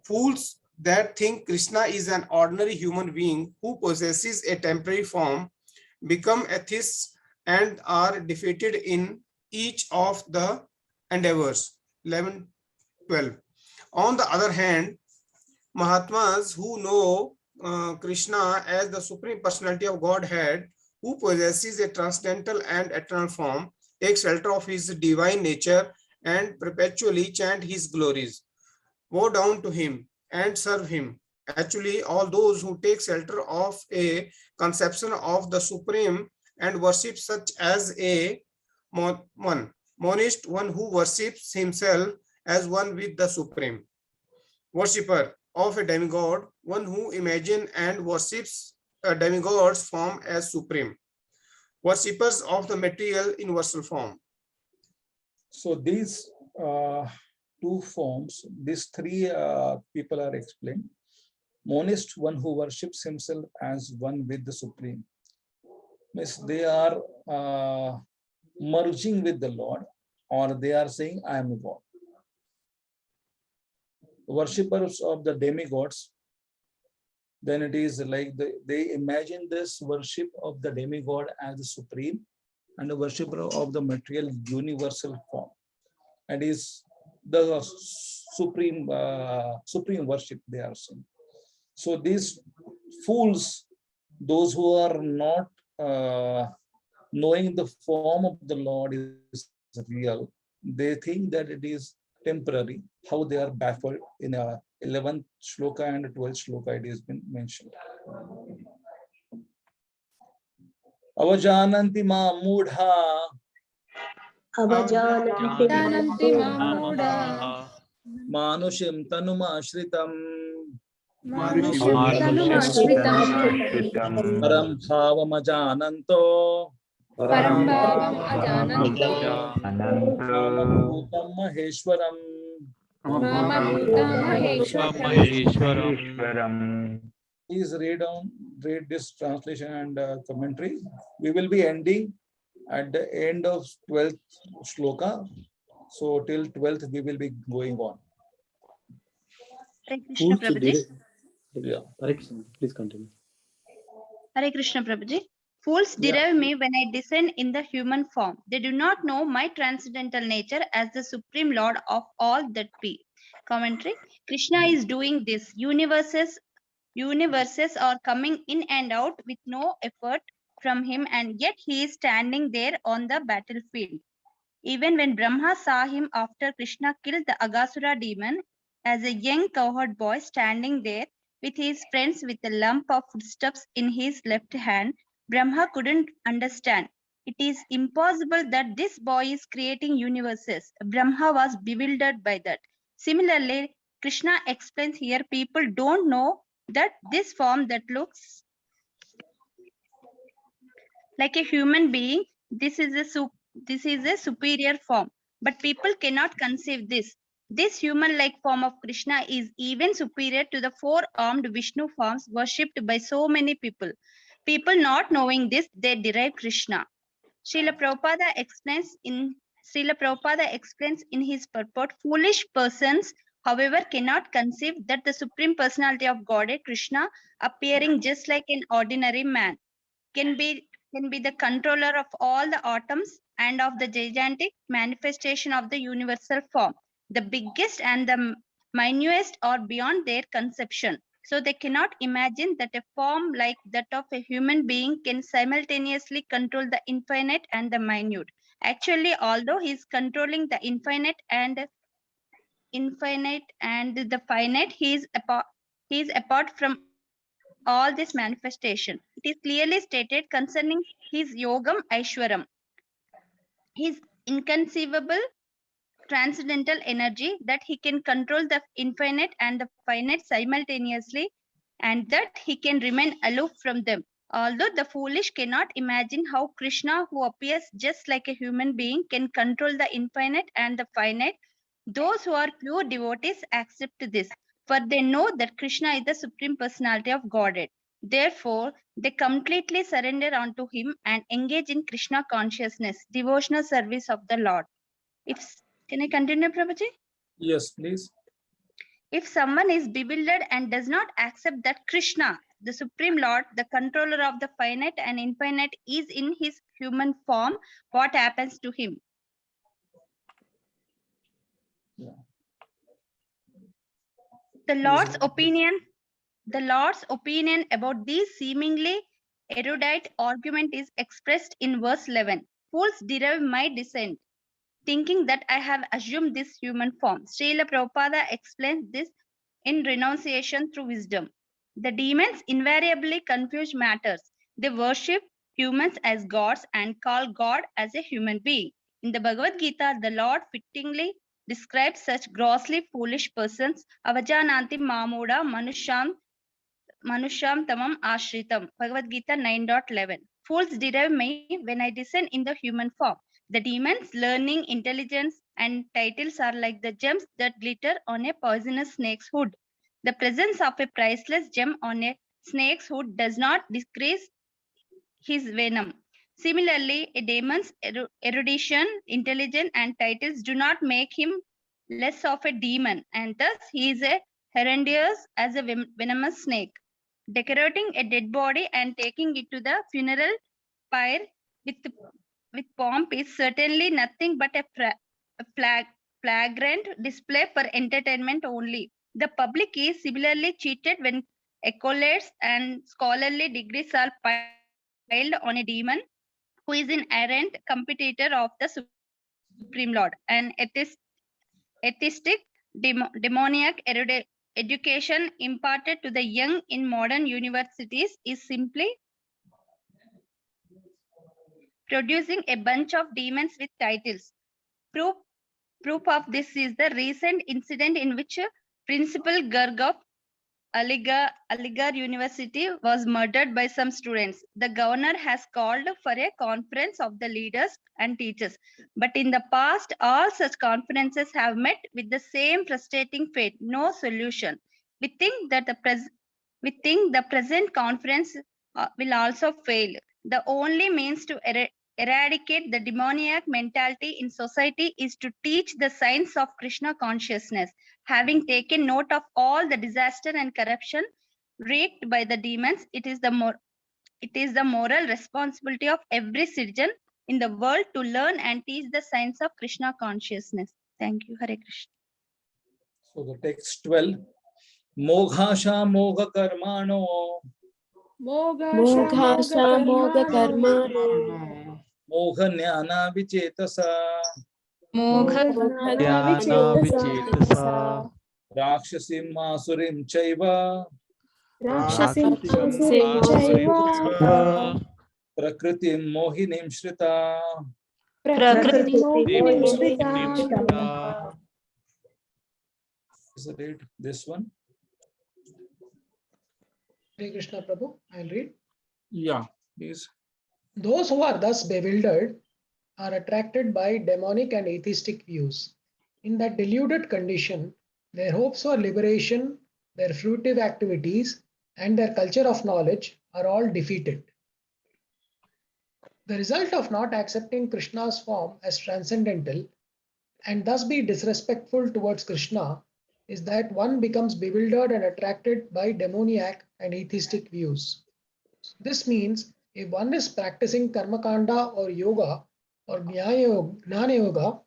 Fools that think Krishna is an ordinary human being who possesses a temporary form become atheists and are defeated in each of the endeavors. 11, 12. On the other hand, Mahatmas who know Krishna as the Supreme Personality of Godhead, who possesses a transcendental and eternal form, take shelter of his divine nature and perpetually chant his glories, bow down to him and serve him. Actually, all those who take shelter of a conception of the Supreme and worship such as a monist, one who worships himself as one with the Supreme, worshipper of a demigod, one who imagines and worships a demigod's form as supreme, worshippers of the material universal form. So these two forms, these three people are explained. Monist, one who worships himself as one with the Supreme. Means they are merging with the Lord, or they are saying, I am God. Worshippers of the demigods, then it is like they imagine this worship of the demigod as the supreme, and the worshipper of the material universal form, and is the supreme supreme worship they are saying. So these fools, those who are not knowing the form of the Lord is real, they think that it is temporary. How they are baffled in 11th shloka and 12th shloka it has been mentioned. Avajananti ma mudha. Avajananti ma mudha. Manushim tanuma shritam. Manushim tanuma shritam. Param bhavam ajananto. Param bhavam ajananto. Mamabhutam maheshwaram. Mamabhutam maheshwaram. Please read this translation and commentary. We will be ending at the end of 12th shloka. So till 12th we will be going on. Hare Krishna Prabhuji. Yeah. Please continue. Hare Krishna Prabhuji. Fools derive me when I descend in the human form. They do not know my transcendental nature as the Supreme Lord of all that be. Commentary. Krishna is doing this. Universes are coming in and out with no effort from him, and yet he is standing there on the battlefield. Even when Brahma saw him after Krishna killed the Aghasura demon as a young cowherd boy standing there with his friends with a lump of foodstuffs in his left hand, Brahma couldn't understand. It is impossible that this boy is creating universes. Brahma was bewildered by that. Similarly, Krishna explains here people don't know that this form that looks like a human being, this is a superior form, but people cannot conceive this. This human-like form of Krishna is even superior to the four-armed Vishnu forms worshipped by so many people. People not knowing this, they derive Krishna. Srila Prabhupada explains in his purport, foolish persons, however, cannot conceive that the Supreme Personality of Godhead, Krishna, appearing just like an ordinary man, can be the controller of all the atoms and of the gigantic manifestation of the universal form. The biggest and the minutest are beyond their conception. So they cannot imagine that a form like that of a human being can simultaneously control the infinite and the minute. Actually, although he is controlling the infinite and the finite, he is apart from all this manifestation. It is clearly stated concerning his yogam aishwaram, his inconceivable transcendental energy, that he can control the infinite and the finite simultaneously, and that he can remain aloof from them. Although the foolish cannot imagine how Krishna, who appears just like a human being, can control the infinite and the finite, those who are pure devotees accept this, for they know that Krishna is the Supreme Personality of Godhead. Therefore, they completely surrender unto him and engage in Krishna consciousness, devotional service of the Lord. Can I continue, Prabhuji? Yes, please. If someone is bewildered and does not accept that Krishna, the Supreme Lord, the controller of the finite and infinite, is in his human form, what happens to him? The Lord's opinion The Lord's opinion about these seemingly erudite argument is expressed in verse 11. Fools derive my descent, thinking that I have assumed this human form. Srila Prabhupada explains this in Renunciation Through Wisdom. The demons invariably confuse matters. They worship humans as gods and call God as a human being. In the Bhagavad Gita, the Lord fittingly describes such grossly foolish persons, avajananti mamuda manusham tamam ashritam. Bhagavad Gita 9.11. Fools derive me when I descend in the human form. The demons, learning, intelligence, and titles are like the gems that glitter on a poisonous snake's hood. The presence of a priceless gem on a snake's hood does not decrease his venom. Similarly, a demon's erudition, intelligence, and titles do not make him less of a demon, and thus he is a horrendous as a venomous snake. Decorating a dead body and taking it to the funeral pyre with pomp is certainly nothing but a flagrant display for entertainment only. The public is similarly cheated when accolades and scholarly degrees are piled on a demon who is an errant competitor of the Supreme Lord. An atheistic, demoniac education imparted to the young in modern universities is simply producing a bunch of demons with titles. Proof of this is the recent incident in which Principal Garg of Aligarh University was murdered by some students. The governor has called for a conference of the leaders and teachers. But in the past, all such conferences have met with the same frustrating fate, no solution. We think that the present conference will also fail. The only means to eradicate the demoniac mentality in society is to teach the science of Krishna consciousness. Having taken note of all the disaster and corruption wreaked by the demons, it is the moral responsibility of every citizen in the world to learn and teach the science of Krishna consciousness. Thank you. Hare Krishna. So the text 12. Moghasha Mogha Karmano. Moghasha Mogha Karmano. Mogha Jnana Vichetasa. Mogha Jnana Vichetasa. Rakshasim Masurim Chaiva. Rakshasim Chaiva. Prakritim Mohinim Shrita. Prakritim Mohinim Shrita. Is it read this one? Hare Krishna Prabhu, I'll read. Yeah, please. Those who are thus bewildered are attracted by demonic and atheistic views. In that deluded condition, their hopes for liberation, their fruitive activities, and their culture of knowledge are all defeated. The result of not accepting Krishna's form as transcendental and thus be disrespectful towards Krishna is that one becomes bewildered and attracted by demoniac and atheistic views. This means if one is practicing karmakanda or yoga or jnana yoga,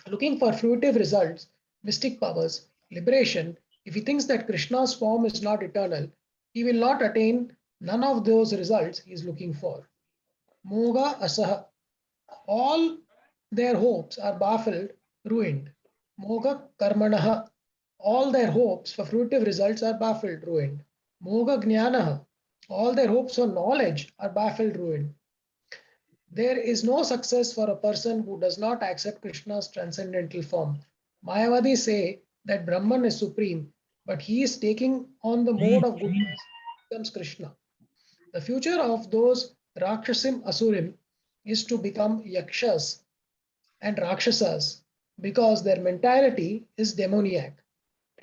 looking for fruitive results, mystic powers, liberation, if he thinks that Krishna's form is not eternal, he will not attain none of those results he is looking for. Moga asaha. All their hopes are baffled, ruined. Moga karmanaha. All their hopes for fruitive results are baffled, ruined. Moga jnanaha. All their hopes for knowledge are baffled, ruined. There is no success for a person who does not accept Krishna's transcendental form. Mayavadis say that Brahman is supreme, but he is taking on the mode of goodness, becomes Krishna. The future of those Rakshasim Asurim is to become Yakshas and Rakshasas because their mentality is demoniac.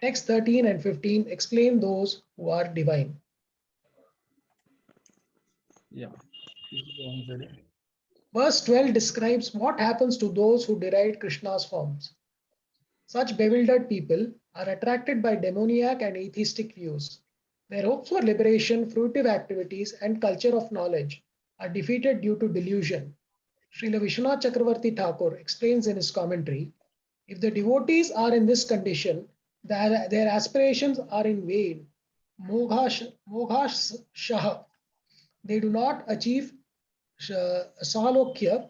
Text 13 and 15 explain those who are divine. Yeah. Verse 12 describes what happens to those who deride Krishna's forms. Such bewildered people are attracted by demoniac and atheistic views. Their hopes for liberation, fruitive activities, and culture of knowledge are defeated due to delusion. Srila Vishwanath Chakravarti Thakur explains in his commentary, if the devotees are in this condition, Their aspirations are in vain. Moghash Shah. They do not achieve Salokya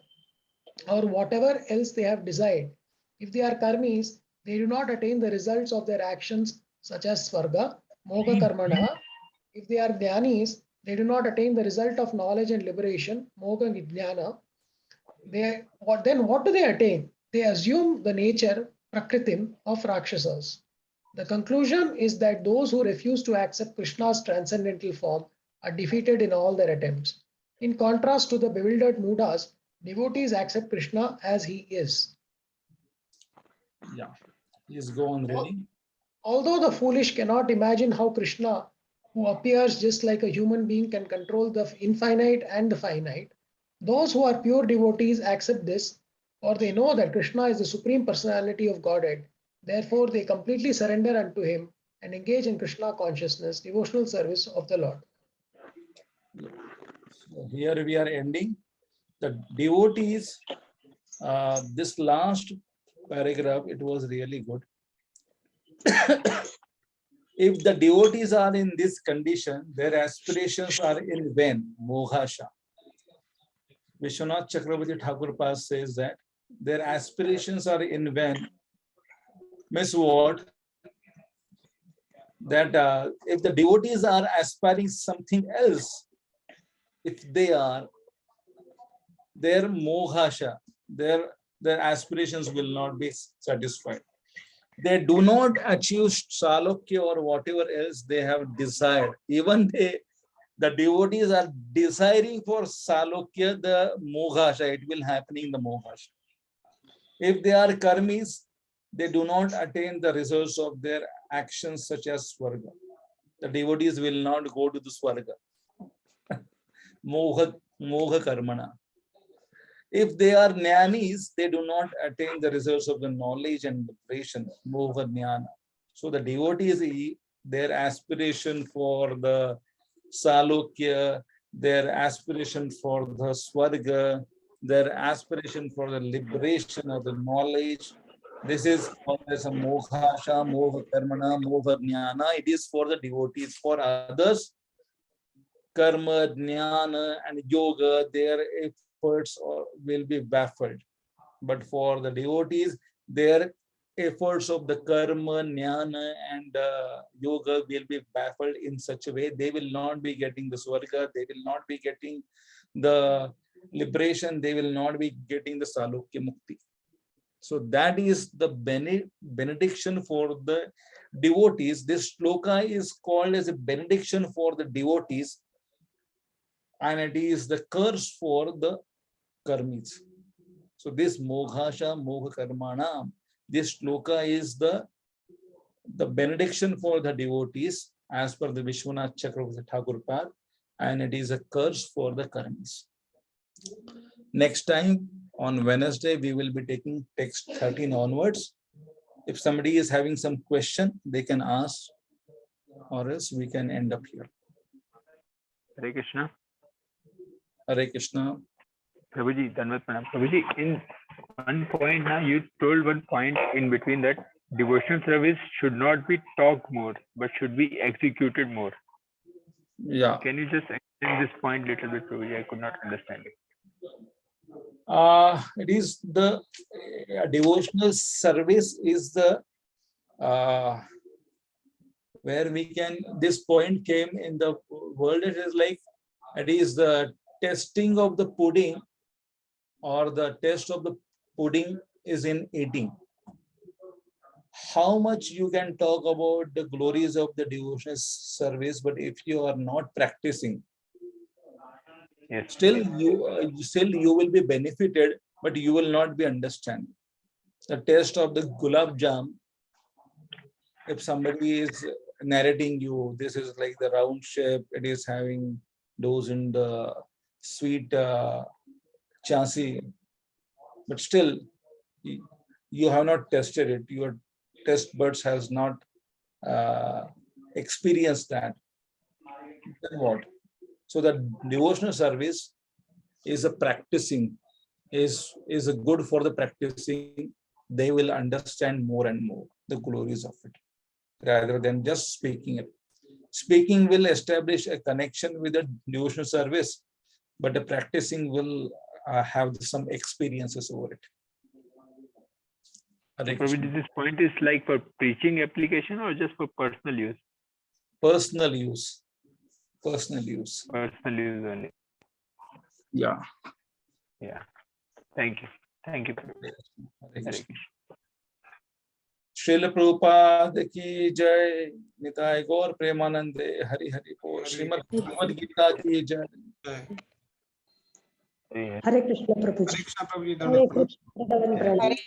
or whatever else they have desired. If they are karmis, they do not attain the results of their actions such as Svarga, Moga Karmana. If they are Jnanis, they do not attain the result of knowledge and liberation, Moga Jnana. Then what do they attain? They assume the nature, Prakritim, of Rakshasas. The conclusion is that those who refuse to accept Krishna's transcendental form are defeated in all their attempts. In contrast to the bewildered Mudas, devotees accept Krishna as he is. Yeah, please go on reading. Although the foolish cannot imagine how Krishna, who appears just like a human being, can control the infinite and the finite, those who are pure devotees accept this, for they know that Krishna is the supreme personality of Godhead. Therefore, they completely surrender unto him and engage in Krishna consciousness, devotional service of the Lord. So here we are ending. The devotees, this last paragraph, it was really good. If the devotees are in this condition, their aspirations are in vain, mohasha. Vishwanath Chakravarti Thakur Pas says that their aspirations are in vain. Means what? That if the devotees are aspiring something else, if they are, their mohasha, their aspirations will not be satisfied. They do not achieve salokya or whatever else they have desired. Even the devotees are desiring for salokya, the mohasha, it will happen in the mohasha. If they are karmis, they do not attain the results of their actions such as swarga. The devotees will not go to the swarga. Moha karmana. If they are jnanis, they do not attain the results of the knowledge and liberation, moha jnana. So the devotees, their aspiration for the salokya, their aspiration for the swarga, their aspiration for the liberation of the knowledge, this is called as a mohasha, moha karmana, moha jnana. It is for the devotees. For others, karma, jnana, and yoga, their efforts will be baffled. But for the devotees, their efforts of the karma, jnana, and yoga will be baffled in such a way they will not be getting the swarga, they will not be getting the liberation, they will not be getting the salokya mukti. So that is the benediction for the devotees. This shloka is called as a benediction for the devotees, and it is the curse for the karmis. So this moghasha, moha karmana, this shloka is the benediction for the devotees as per the Vishwanath Chakravarti Thakur path, and it is a curse for the karmis. Next time on Wednesday, we will be taking text 13 onwards. If somebody is having some question, they can ask, or else we can end up here. Hare Krishna. Hare Krishna. Prabhuji, Dhanvat Pranam. Prabhuji, in one point now, you told one point in between that devotional service should not be talked more, but should be executed more. Yeah. Can you just explain this point a little bit, Prabhuji? I could not understand it. It is the devotional service is the where we can, this point came in the world, it is like, it is the testing of the pudding, or the test of the pudding is in eating. How much you can talk about the glories of the devotional service, but if you are not practicing, yes, still you will be benefited, but you will not be understanding. The taste of the gulab jam, if somebody is narrating you, this is like the round shape, it is having those in the sweet chassis, but still you have not tested it. Your test buds has not experienced that. Then what? So the devotional service is a practicing, is a good for the practicing. They will understand more and more the glories of it. rather than just speaking it. Speaking will establish a connection with the devotional service, but the practicing will have some experiences over it. So probably this point is like for preaching application or just for personal use? Personal use. Personal use. Personal use only. Yeah. Yeah. Thank you. Thank you. Srila Prabhupada ki jai, Nitai Gaur Premanande, Hari Hari Bol, Srimad Bhagavad Gita ki jai. Hare Krishna Prabhuji. Hare Krishna Prabhuji. Hare Krishna Prabhuji.